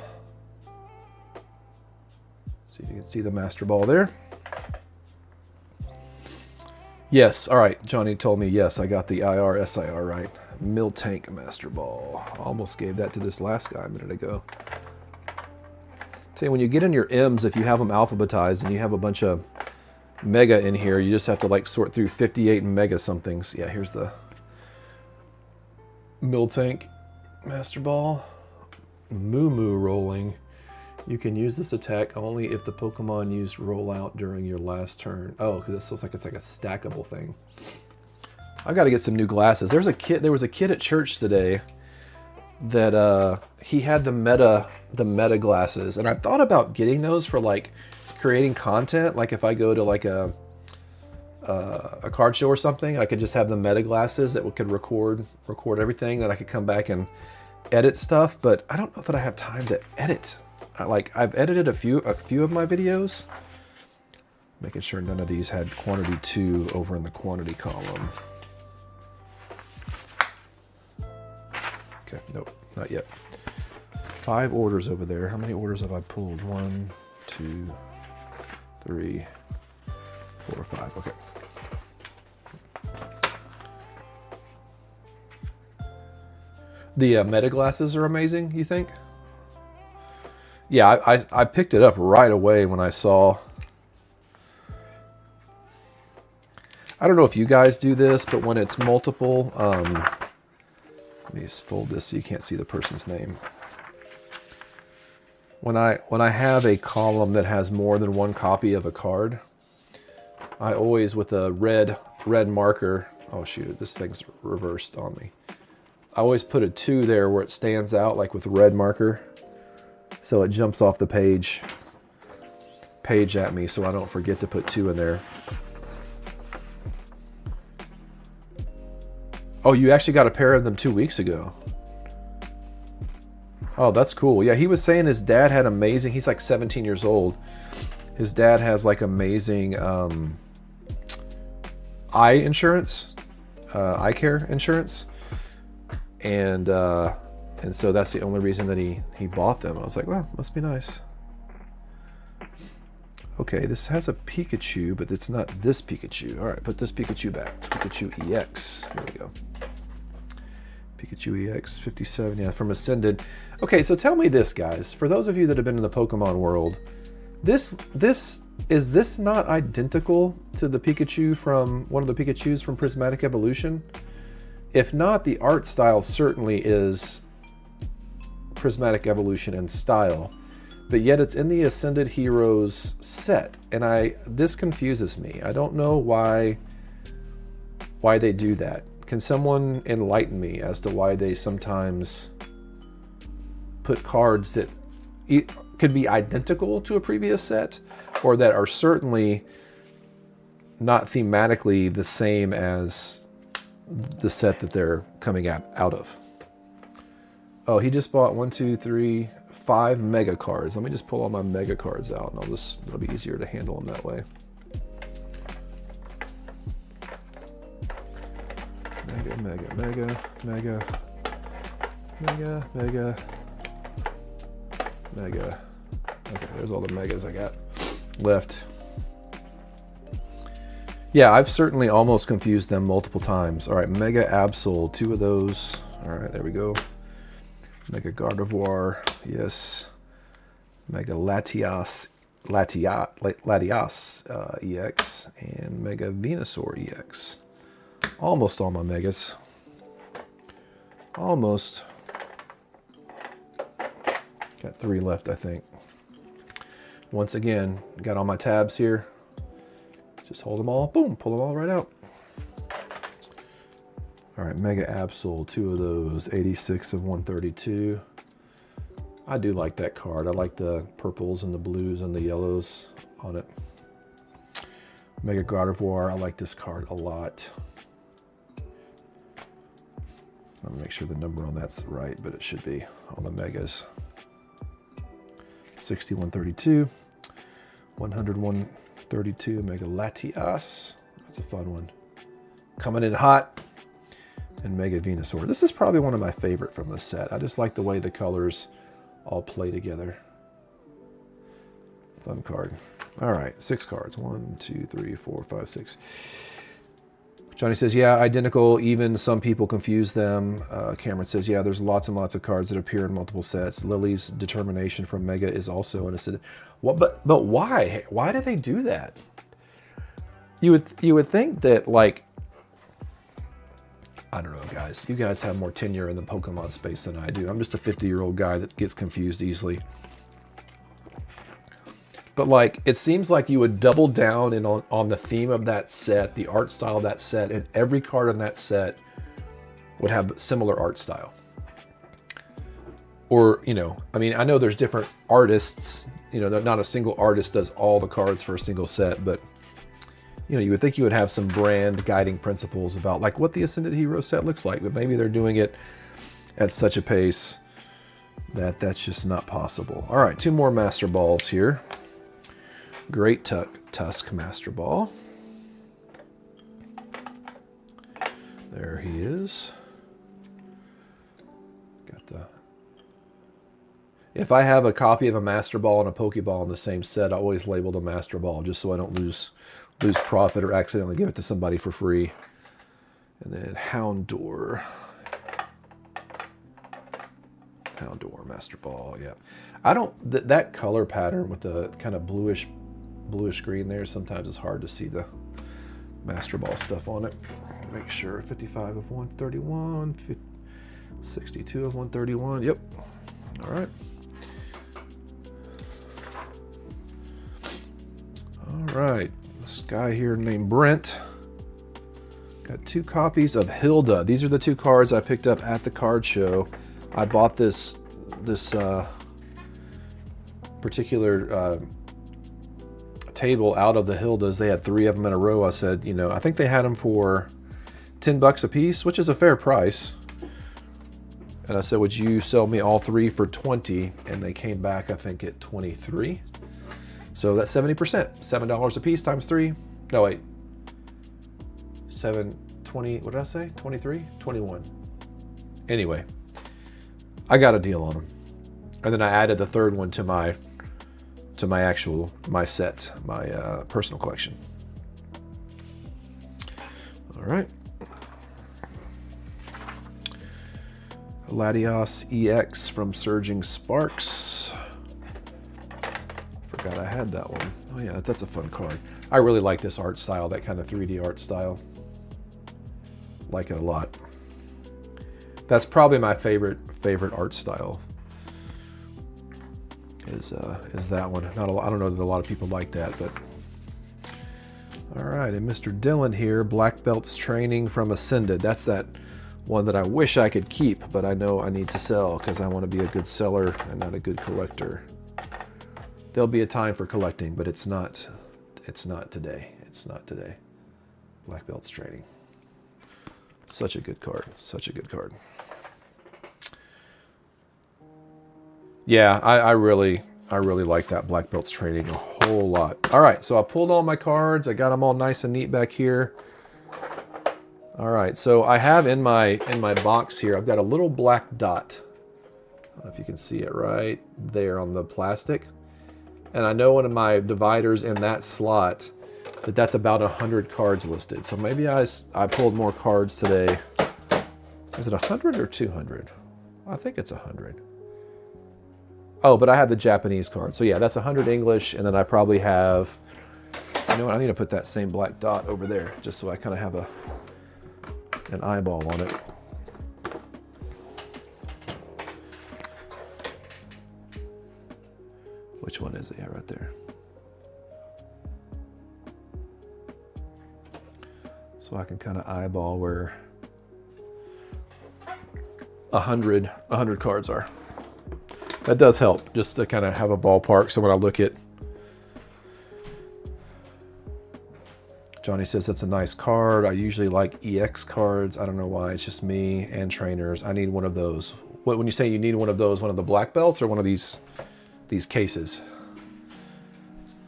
See if you can see the Master Ball there. Yes, all right, Johnny told me, yes, I got the IR, SIR right. Miltank Master Ball. Almost gave that to this last guy a minute ago. Tell you, when you get in your M's, if you have them alphabetized and you have a bunch of Mega in here, you just have to like sort through 58 Mega somethings. Yeah, here's the Miltank Master Ball. Moo Moo Rolling. You can use this attack only if the Pokemon used rollout during your last turn. Oh, because this looks like it's like a stackable thing. I got to get some new glasses. There was a kid at church today that he had the meta glasses, and I thought about getting those for like creating content. Like if I go to like a card show or something, I could just have the meta glasses that could record everything, that I could come back and edit stuff. But I don't know that I have time to edit. I've edited a few of my videos, making sure none of these had quantity 2 over in the quantity column. Okay, nope, not yet. 5 orders over there. How many orders have I pulled? 1, 2, 3, 4, 5. Okay. The meta glasses are amazing, you think? Yeah, I picked it up right away when I saw. I don't know if you guys do this, but when it's multiple, let me just fold this so you can't see the person's name. When I have a column that has more than 1 copy of a card, I always, with a red marker, oh shoot, this thing's reversed on me. I always put a 2 there where it stands out, like with a red marker, so it jumps off the page at me, so I don't forget to put 2 in there. Oh, you actually got a pair of them 2 weeks ago. Oh, that's cool. Yeah, he was saying his dad had amazing, he's like 17 years old. His dad has like amazing eye insurance, eye care insurance. And so that's the only reason that he bought them. I was like, well, must be nice. Okay, this has a Pikachu, but it's not this Pikachu. All right, put this Pikachu back. Pikachu EX. Here we go. Pikachu EX 57, yeah, from Ascended. Okay, so tell me this, guys. For those of you that have been in the Pokemon world, is this not identical to the Pikachu from one of the Pikachus from Prismatic Evolution? If not, the art style certainly is Prismatic Evolution in style, but yet it's in the Ascended Heroes set, and this confuses me. I don't know why they do that. Can someone enlighten me as to why they sometimes put cards that could be identical to a previous set, or that are certainly not thematically the same as the set that they're coming out of? Oh, he just bought 1, 2, 3, 5 mega cards. Let me just pull all my mega cards out, and it'll be easier to handle them that way. Mega, mega, mega, mega, mega, mega, mega. Okay, there's all the megas I got left. Yeah, I've certainly almost confused them multiple times. All right, Mega Absol, 2 of those. All right, there we go. Mega Gardevoir, yes. Mega Latias EX, and Mega Venusaur EX. Almost all my megas. Almost. Got 3 left, I think. Once again, got all my tabs here. Just hold them all, boom, pull them all right out. All right, Mega Absol, 2 of those, 86 of 132. I do like that card. I like the purples and the blues and the yellows on it. Mega Gardevoir, I like this card a lot. I'm gonna make sure the number on that's right, but it should be on the megas. 60, 132, 100, 132, Mega Latias. That's a fun one. Coming in hot. And Mega Venusaur. This is probably one of my favorite from the set. I just like the way the colors all play together. Fun card. All right, 6 cards. 1, 2, 3, 4, 5, 6. Johnny says, yeah, identical. Even some people confuse them. Cameron says, yeah, there's lots and lots of cards that appear in multiple sets. Lily's Determination from Mega is also in a set. What? But why? Why do they do that? You would think that, like, I don't know, guys. You guys have more tenure in the Pokemon space than I do. I'm just a 50-year-old guy that gets confused easily. But like, it seems like you would double down on the theme of that set, the art style of that set, and every card in that set would have similar art style. Or, you know, I mean, I know there's different artists, you know, not a single artist does all the cards for a single set, but, you know, you would think you would have some brand guiding principles about like what the Ascended Hero set looks like, but maybe they're doing it at such a pace that that's just not possible. All right, 2 more Master Balls here. Great Tusk Master Ball. There he is. Got the... If I have a copy of a Master Ball and a Pokeball in the same set, I always label the Master Ball just so I don't lose profit or accidentally give it to somebody for free. And then Houndour. Houndour Master Ball, yeah. I don't, that color pattern with the kind of bluish green there, sometimes it's hard to see the Master Ball stuff on it. Make sure 55 of 131, 62 of 131, yep. All right. All right, this guy here named Brent. Got 2 copies of Hilda. These are the 2 cards I picked up at the card show. I bought this particular table out of the Hildas. They had 3 of them in a row. I said, you know, I think they had them for $10 a piece, which is a fair price. And I said, would you sell me all 3 for 20? And they came back, I think, at 23. So that's 70%. $7 a piece times 3. No, wait. 20, what did I say? 23? 21. Anyway, I got a deal on them. And then I added the 3rd one to to my set, my personal collection. All right. Latios EX from Surging Sparks. Forgot I had that one. Oh yeah, that's a fun card. I really like this art style, that kind of 3D art style. Like it a lot. That's probably my favorite art style. Is that one? Not a lot, I don't know that a lot of people like that, but all right. And Mr. Dylan here, Black Belts Training from Ascended. That's that one that I wish I could keep, but I know I need to sell because I want to be a good seller and not a good collector. There'll be a time for collecting, but it's not today. It's not today. Black Belts Training. Such a good card. Such a good card. Yeah, I really like that Black Belts Training a whole lot. All right, so I pulled all my cards. I got them all nice and neat back here. All right, so I have in my box here, I've got a little black dot. I don't know if you can see it right there on the plastic. And I know one of my dividers in that slot that's about 100 cards listed. So maybe I pulled more cards today. Is it 100 or 200? I think it's 100. Oh, but I have the Japanese card. So yeah, that's 100 English, and then I probably have, you know what, I need to put that same black dot over there just so I kind of have an eyeball on it. Which one is it? Yeah, right there. So I can kind of eyeball where 100 cards are. That does help, just to kind of have a ballpark. So when I look at, Johnny says that's a nice card. I usually like EX cards. I don't know why. It's just me and trainers. I need one of those. When you say you need one of those, one of the black belts or one of these cases?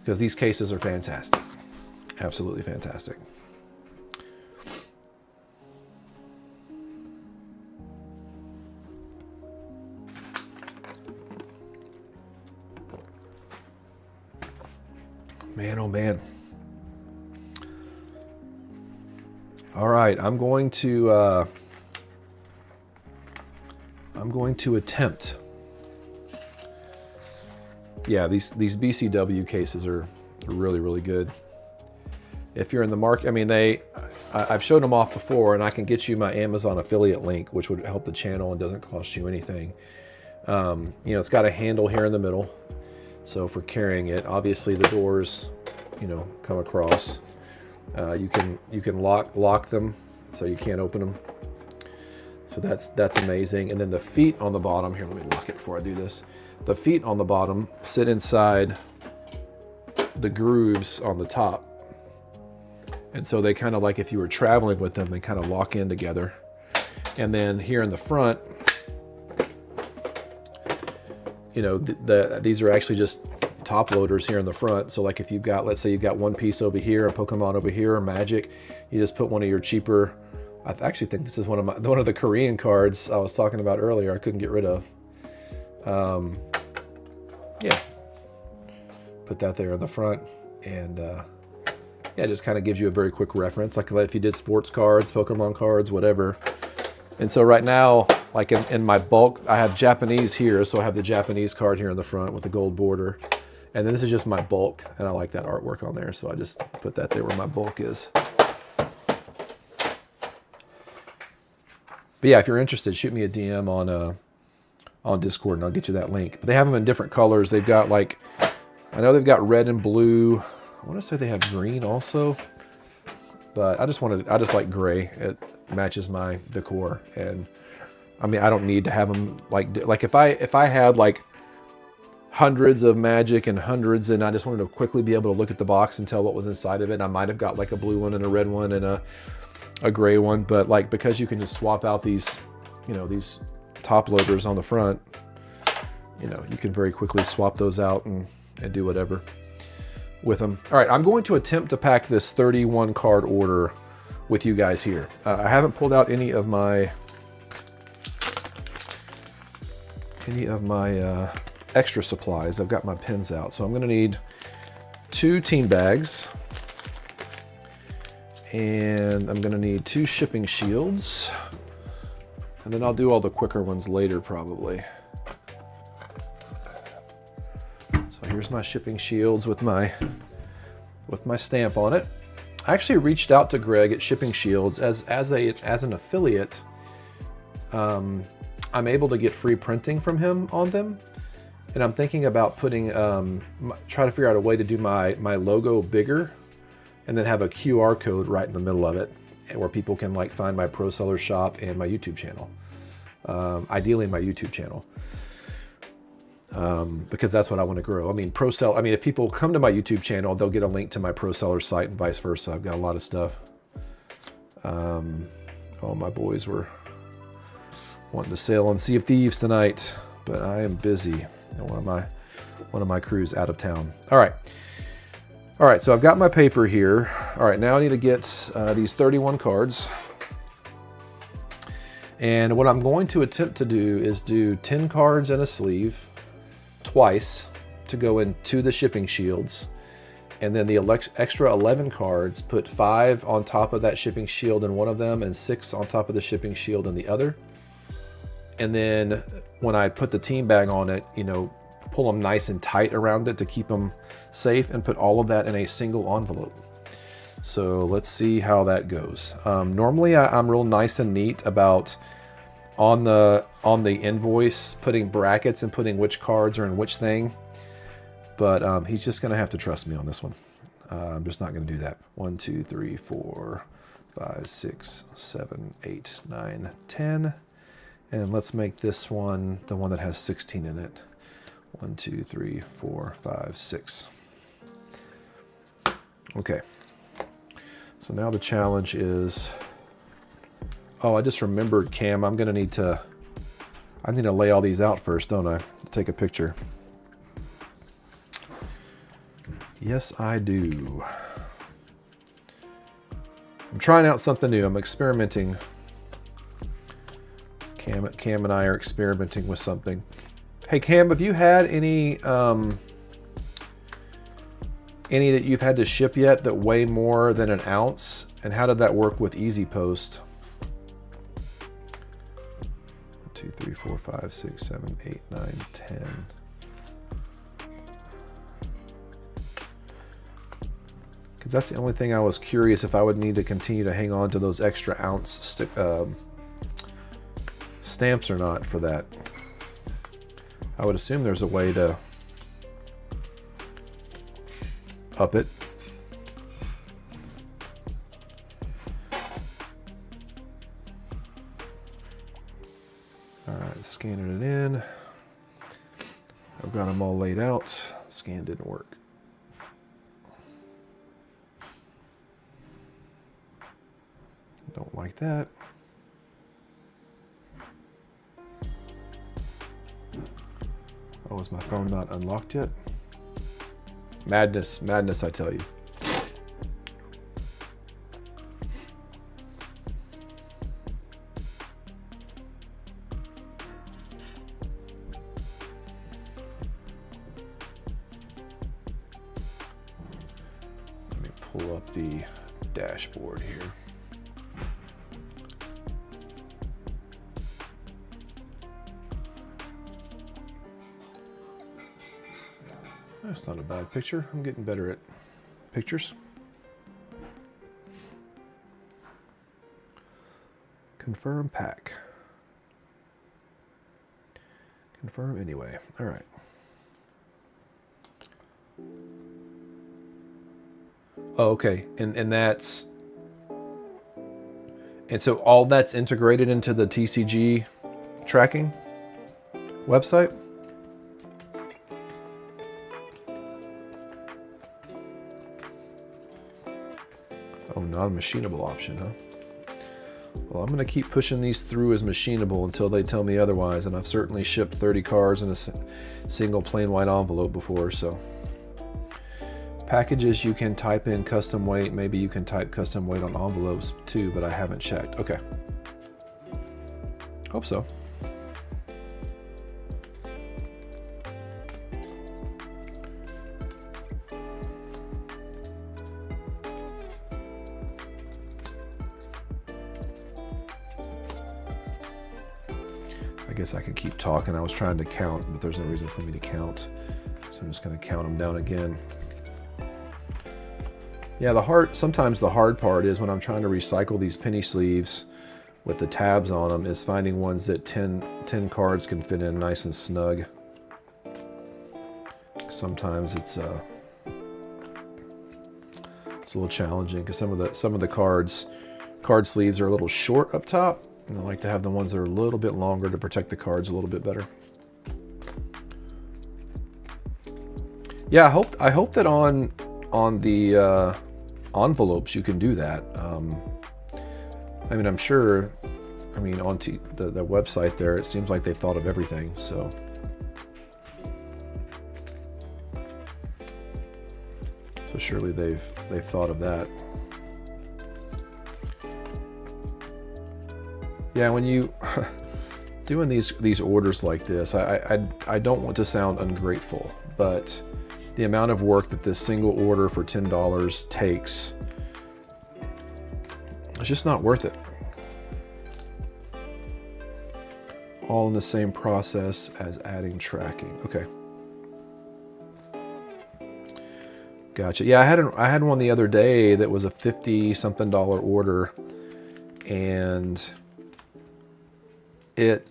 Because these cases are fantastic. Absolutely fantastic. Man, oh man. All right, I'm going to attempt. Yeah, these BCW cases are really, really good. If you're in the market, I mean, I've showed them off before, and I can get you my Amazon affiliate link, which would help the channel and doesn't cost you anything. You know, it's got a handle here in the middle. So for carrying it, obviously the doors, you know, come across. You can lock them, so you can't open them. So that's amazing. And then the feet on the bottom here. Let me lock it before I do this. The feet on the bottom sit inside the grooves on the top, and so they kind of, like if you were traveling with them, they kind of lock in together. And then here in the front, you know, these are actually just top loaders here in the front. So like if you've got, let's say you've got one piece over here, a Pokemon over here, or Magic, you just put one of your cheaper, I actually think this is one of the Korean cards I was talking about earlier I couldn't get rid of. Yeah, put that there in the front, and yeah, it just kind of gives you a very quick reference, like if you did sports cards, Pokemon cards, whatever. And so right now, like in my bulk, I have Japanese here, so I have the Japanese card here in the front with the gold border. And then this is just my bulk, and I like that artwork on there, so I just put that there where my bulk is. But yeah, if you're interested, shoot me a DM on Discord, and I'll get you that link. But they have them in different colors. They've got, like, I know they've got red and blue. I want to say they have green also, but I just like gray. It matches my decor, and I mean, I don't need to have them like if I had like hundreds of Magic and hundreds, and I just wanted to quickly be able to look at the box and tell what was inside of it, I might have got like a blue one and a red one and a gray one. But like, because you can just swap out these, you know, these top loaders on the front, you know, you can very quickly swap those out and do whatever with them. All right, I'm going to attempt to pack this 31 card order with you guys here. I haven't pulled out any of my extra supplies. I've got my pins out. So I'm gonna need 2 team bags, and I'm gonna need 2 shipping shields, and then I'll do all the quicker ones later probably. So here's my shipping shields with my stamp on it. I actually reached out to Greg at Shipping Shields as an affiliate. I'm able to get free printing from him on them, and I'm thinking about putting try to figure out a way to do my logo bigger, and then have a QR code right in the middle of it, where people can like find my Pro Seller shop and my YouTube channel. Ideally, my YouTube channel. Because that's what I want to grow. I mean, if people come to my YouTube channel, they'll get a link to my Pro Seller site and vice versa. I've got a lot of stuff. Oh, my boys were wanting to sail on Sea of Thieves tonight, but I am busy. And one of my crews out of town. All right, so I've got my paper here. All right, now I need to get these 31 cards. And what I'm going to attempt to do is do 10 cards in a sleeve twice to go into the shipping shields, and then the extra 11 cards, put 5 on top of that shipping shield in one of them and 6 on top of the shipping shield in the other. And then when I put the team bag on it, you know, pull them nice and tight around it to keep them safe, and put all of that in a single envelope. So let's see how that goes. Normally I'm real nice and neat about on the invoice putting brackets and putting which cards are in which thing, but he's just gonna have to trust me on this one. I'm just not gonna do that. 1, 2, 3, 4, 5, 6, 7, 8, 9, 10, and let's make this one the one that has 16 in it. 1, 2, 3, 4, 5, 6. Okay, so now the challenge is, oh, I just remembered, Cam, I need to lay all these out first, don't I? Take a picture. Yes, I do. I'm trying out something new. I'm experimenting. Cam and I are experimenting with something. Hey, Cam, have you had any that you've had to ship yet that weigh more than an ounce? And how did that work with Easy Post? 2, 3, 4, 5, 6, 7, 8, 9, 10. Because that's the only thing I was curious if I would need to continue to hang on to those extra ounce stamps or not for that. I would assume there's a way to up it. All right, scanning it in. I've got them all laid out. Scan didn't work. Don't like that. Oh, is my phone not unlocked yet? Madness, madness, I tell you. Let me pull up the dashboard here. That's not a bad picture. I'm getting better at pictures. Confirm pack. Confirm anyway. All right. Oh, okay. And that's, and so all that's integrated into the TCG tracking website? Oh, not a machinable option, huh? Well, I'm going to keep pushing these through as machinable until they tell me otherwise, and I've certainly shipped 30 cards in a single plain white envelope before, so. Packages, you can type in custom weight. Maybe you can type custom weight on envelopes too, but I haven't checked. Okay. Hope so. I guess I can keep talking. I was trying to count, but there's no reason for me to count. So I'm just going to count them down again. Yeah, sometimes the hard part is when I'm trying to recycle these penny sleeves with the tabs on them is finding ones that 10 cards can fit in nice and snug. Sometimes it's a little challenging because some of the card sleeves are a little short up top, and I like to have the ones that are a little bit longer to protect the cards a little bit better. Yeah, I hope that on the envelopes you can do that. I mean, I'm sure. I mean, on the website there, it seems like they thought of everything. So. So surely they've thought of that. Yeah, when you doing these orders like this, I don't want to sound ungrateful, but the amount of work that this single order for $10 takes, it's just not worth it. All in the same process as adding tracking. Okay. Gotcha. Yeah, I had one the other day that was a $50-something order, and it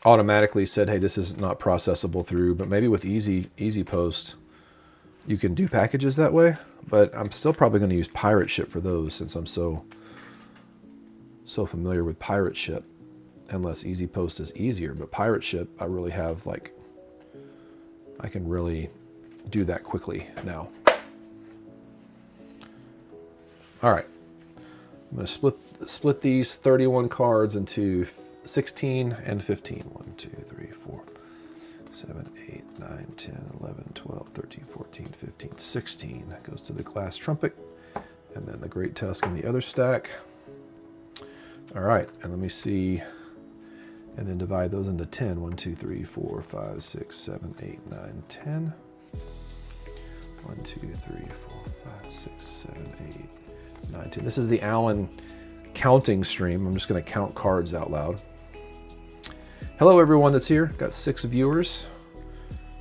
automatically said, "Hey, this is not processable through." But maybe with Easy Post, you can do packages that way. But I'm still probably going to use Pirate Ship for those since I'm so familiar with Pirate Ship. Unless Easy Post is easier, but Pirate Ship, I really have I can really do that quickly now. All right, I'm going to split these 31 cards into 16 and 15. 1, 2, 3, 4, 7, 8, 9, 10, 11, 12, 13, 14, 15, 16. Goes to the glass trumpet, and then the great tusk in the other stack. All right, and let me see. And then divide those into 10. 1, 2, 3, 4, 5, 6, 7, 8, 9, 10. 1, 2, 3, 4, 5, 6, 7, 8, 9, 10. This is the Alan counting stream. I'm just going to count cards out loud. Hello, everyone that's here. Got 6 viewers.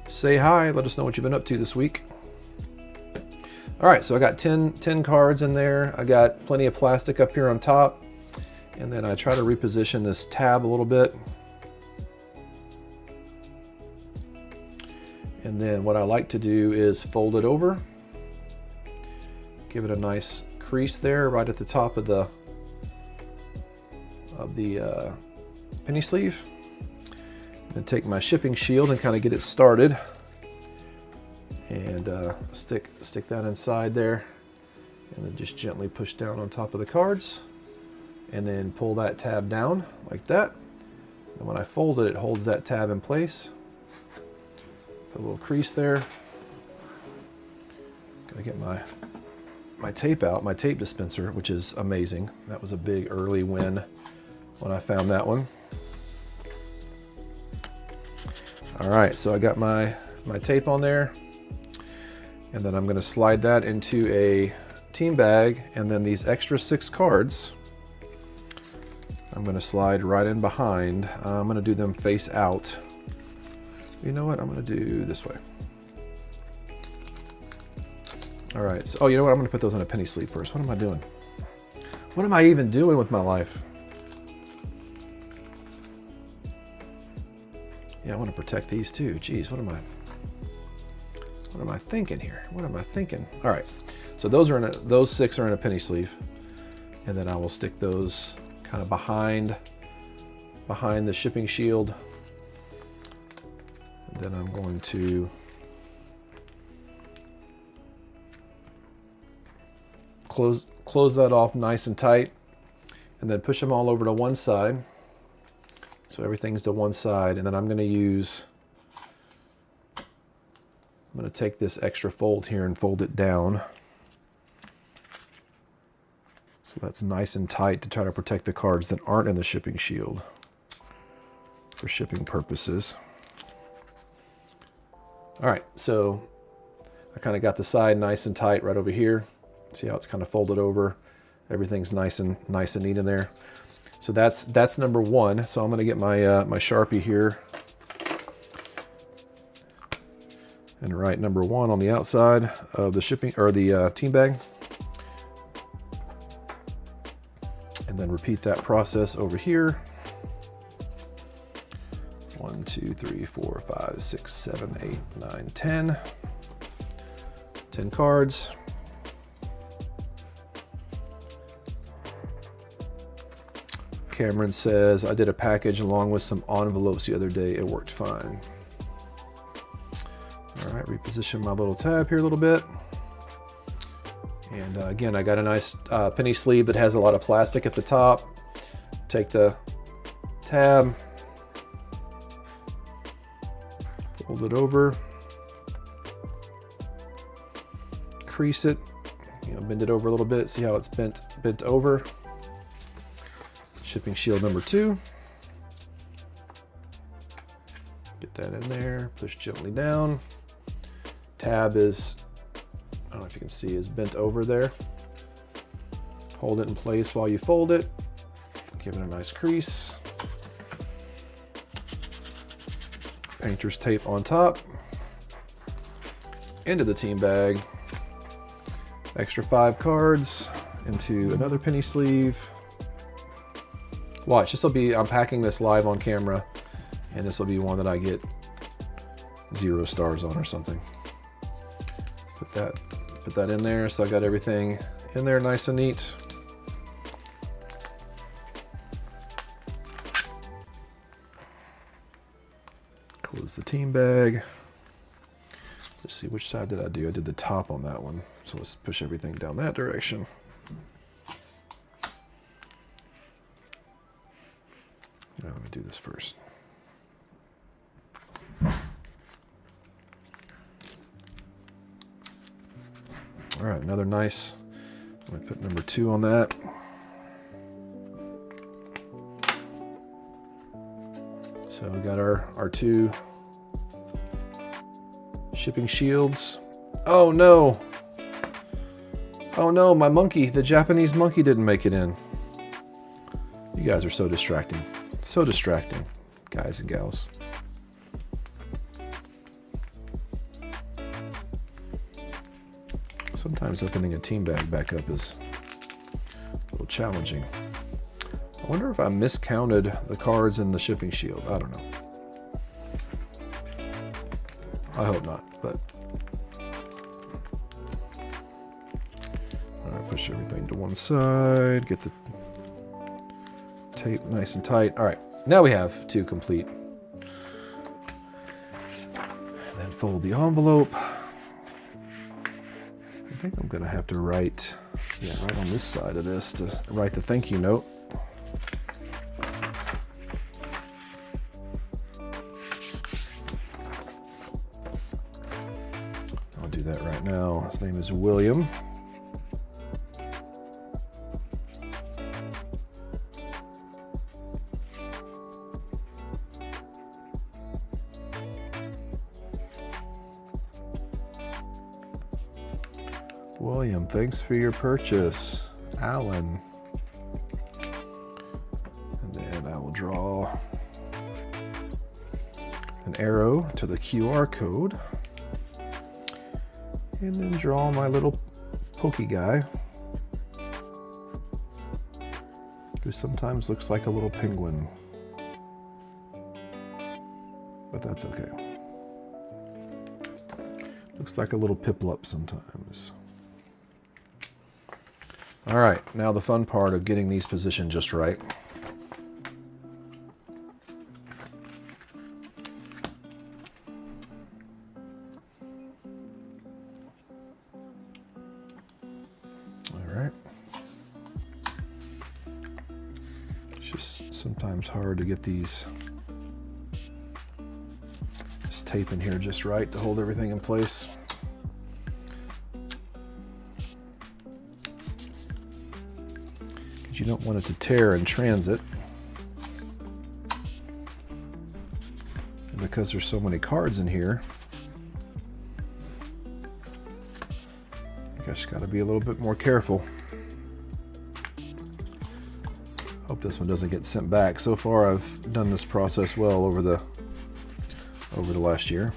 Say hi. Let us know what you've been up to this week. All right, so I got 10 cards in there. I got plenty of plastic up here on top. And then I try to reposition this tab a little bit. And then what I like to do is fold it over. Give it a nice crease there right at the top of the penny sleeve. And take my shipping shield and kind of get it started. And stick that inside there. And then just gently push down on top of the cards. And then pull that tab down like that. And when I fold it, it holds that tab in place. Put a little crease there. Gotta get my tape out, my tape dispenser, which is amazing. That was a big early win when I found that one. All right, so I got my tape on there. And then I'm gonna slide that into a team bag, and then these extra 6 cards, I'm going to slide right in behind. I'm going to do them face out. You know what? I'm going to do this way. All right. So, you know what? I'm going to put those in a penny sleeve first. What am I doing? What am I even doing with my life? Yeah, I want to protect these too. Jeez, what am I thinking here? What am I thinking? All right. So those 6 are in a penny sleeve, and then I will stick those kind of behind the shipping shield. And then I'm going to close that off nice and tight, and then push them all over to one side. So everything's to one side, and then I'm going to take this extra fold here and fold it down. So that's nice and tight to try to protect the cards that aren't in the shipping shield for shipping purposes. All right, so I kind of got the side nice and tight right over here. See how it's kind of folded over? Everything's nice and neat in there. So that's number one. So I'm going to get my my Sharpie here and write number one on the outside of the shipping or the team bag, and then repeat that process over here. 1, 2, 3, 4, 5, 6, 7, 8, 9, 10. 10 cards. Cameron says, I did a package along with some envelopes the other day. It worked fine. All right, reposition my little tab here a little bit. And again, I got a nice penny sleeve that has a lot of plastic at the top. Take the tab, fold it over, crease it, bend it over a little bit. See how it's bent over. Shipping shield number 2. Get that in there, push gently down. Tab is, I don't know if you can see, is bent over there. Hold it in place while you fold it. Give it a nice crease. Painter's tape on top. Into the team bag. Extra 5 cards into another penny sleeve. Watch, this will be, I'm packing this live on camera, and this will be one that I get 0 stars on or something. Put that in there, so I got everything in there nice and neat. Close the team bag. Let's see, which side did I do? I did the top on that one. So let's push everything down that direction. Now let me do this first. All right, another nice, I'm gonna put number 2 on that. So we got our 2 shipping shields. Oh no! Oh no, my monkey, the Japanese monkey didn't make it in. You guys are so distracting. So distracting, guys and gals. Sometimes opening a team bag back up is a little challenging. I wonder if I miscounted the cards in the shipping shield. I don't know. I hope not, but all right, push everything to one side, get the tape nice and tight. All right, now we have 2 complete. And then fold the envelope. I think I'm gonna have to write, right on this side of this to write the thank you note. I'll do that right now. His name is William. William, thanks for your purchase. Alan. And then I will draw an arrow to the QR code. And then draw my little pokey guy, who sometimes looks like a little penguin. But that's okay. Looks like a little piplup sometimes. All right, now the fun part of getting these positioned just right. All right. It's just sometimes hard to get this tape in here just right to hold everything in place. You don't want it to tear in transit. And because there's so many cards in here, I guess you got to be a little bit more careful. Hope Hope this one doesn't get sent back. So far I've done this process well over the last year.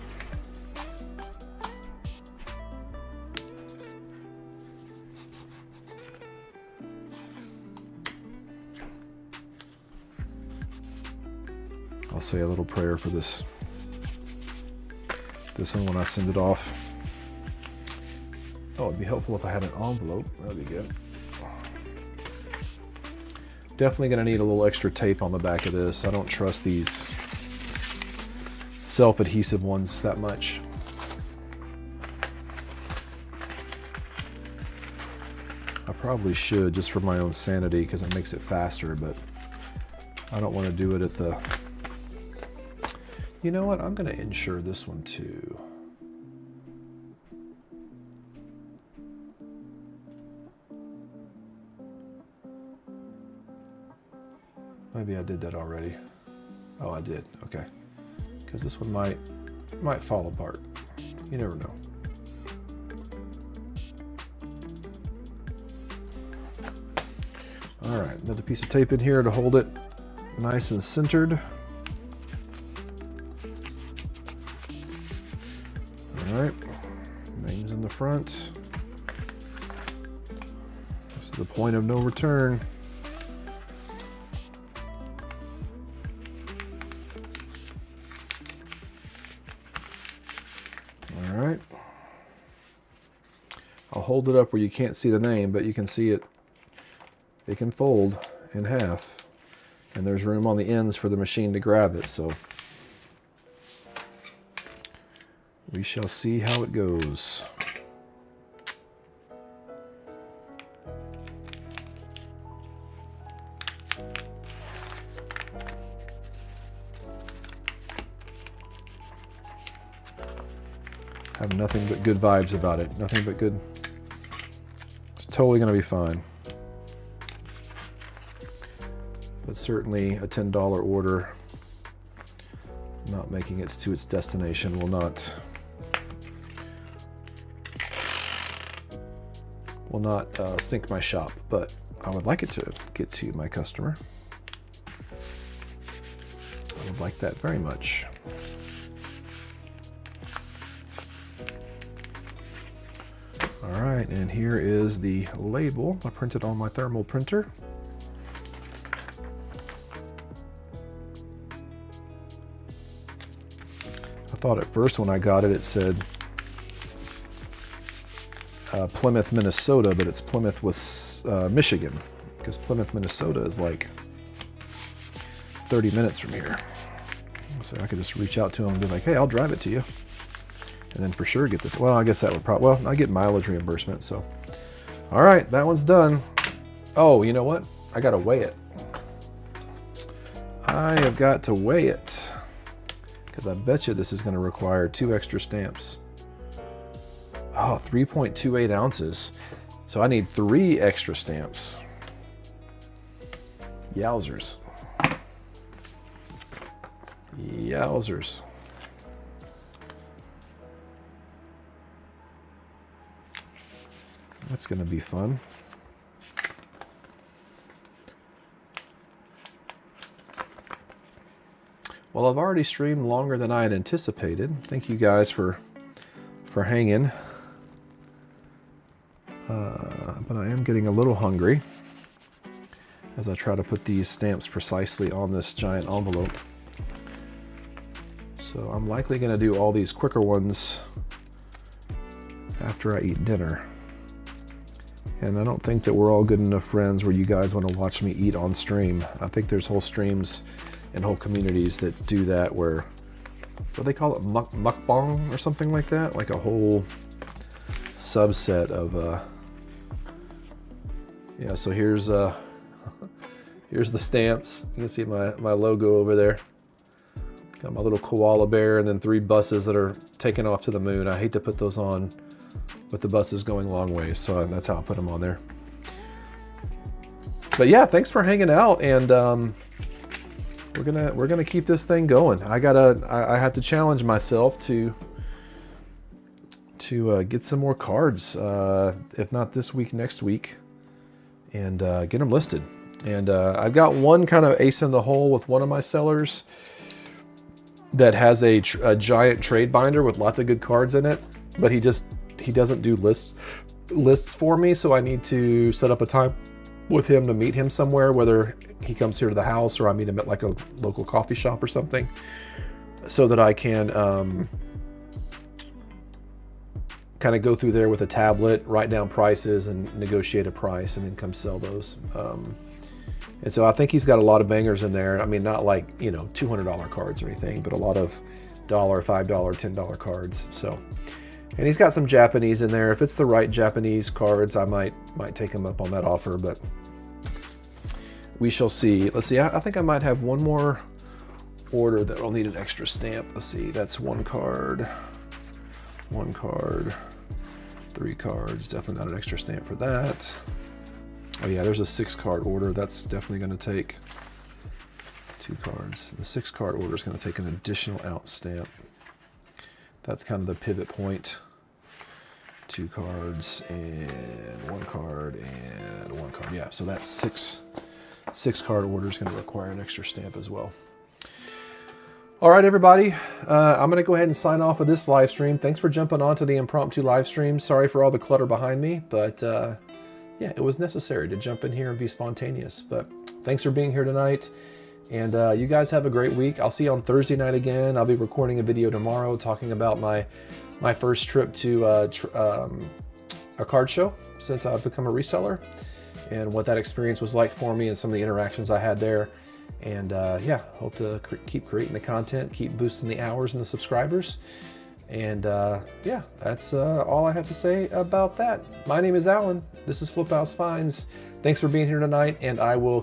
I'll say a little prayer for this one when I send it off. Oh, it'd be helpful if I had an envelope. That'd be good. Definitely gonna need a little extra tape on the back of this. I don't trust these self-adhesive ones that much. I probably should, just for my own sanity, because it makes it faster, but I don't want to do it at the... You know what? I'm going to insure this one too. Maybe I did that already. Oh, I did. Okay. Because this one might fall apart. You never know. All right, another piece of tape in here to hold it nice and centered. All right, names in the front. This is the point of no return. All right. I'll hold it up where you can't see the name, but you can see it. It can fold in half, and there's room on the ends for the machine to grab it, so we shall see how it goes. Have nothing but good vibes about it. Nothing but good. It's totally going to be fine. But certainly a $10 order not making it to its destination will not sink my shop, but I would like it to get to my customer. I would like that very much. All right, and here is the label I printed on my thermal printer. I thought at first when I got it, it said Plymouth, Minnesota, but it's Plymouth, Michigan, because Plymouth, Minnesota is like 30 minutes from here. So I could just reach out to them and be like, hey, I'll drive it to you. And then for sure get the, well, I guess that would probably, well, I get mileage reimbursement, so. All right, that one's done. Oh, you know what? I gotta weigh it. I have got to weigh it, because I bet you this is gonna require 2 extra stamps. Oh, 3.28 ounces. So I need 3 extra stamps. Yowzers. Yowzers. That's going to be fun. Well, I've already streamed longer than I had anticipated. Thank you guys for hanging. But I am getting a little hungry as I try to put these stamps precisely on this giant envelope. So I'm likely going to do all these quicker ones after I eat dinner. And I don't think that we're all good enough friends where you guys want to watch me eat on stream. I think there's whole streams and whole communities that do that, where, what they call it, mukbang or something like that? Like a whole subset of, yeah, so here's here's the stamps. You can see my logo over there. Got my little koala bear, and then 3 buses that are taking off to the moon. I hate to put those on with the buses going long ways, so that's how I put them on there. But yeah, thanks for hanging out, and we're gonna keep this thing going. I have to challenge myself to get some more cards, if not this week, next week, and get them listed. And I've got one kind of ace in the hole with one of my sellers that has a giant trade binder with lots of good cards in it, but he doesn't do lists for me, so I need to set up a time with him to meet him somewhere, whether he comes here to the house or I meet him at like a local coffee shop or something, so that I can kind of go through there with a tablet, write down prices and negotiate a price, and then come sell those. And so I think he's got a lot of bangers in there. I mean, not like, you know, $200 cards or anything, but a lot of $1, $5, $10 cards. So, and he's got some Japanese in there. If it's the right Japanese cards, I might take him up on that offer, but we shall see. Let's see, I think I might have one more order that will need an extra stamp. Let's see, that's one card, 3 cards. Definitely not an extra stamp for that. Oh yeah, there's a 6-card order. That's definitely going to take 2 cards. The 6-card order is going to take an additional out stamp. That's kind of the pivot point. 2 cards and 1 card and 1 card. Yeah, so that 6-card order is going to require an extra stamp as well. All right, everybody. I'm going to go ahead and sign off of this live stream. Thanks for jumping onto the impromptu live stream. Sorry for all the clutter behind me, but yeah, it was necessary to jump in here and be spontaneous. But thanks for being here tonight. And you guys have a great week. I'll see you on Thursday night again. I'll be recording a video tomorrow talking about my first trip to a card show since I've become a reseller, and what that experience was like for me and some of the interactions I had there. And yeah, hope to keep creating the content, keep boosting the hours and the subscribers. And yeah, that's all I have to say about that. My name is Alan. This is Flip House Finds. Thanks for being here tonight, and I will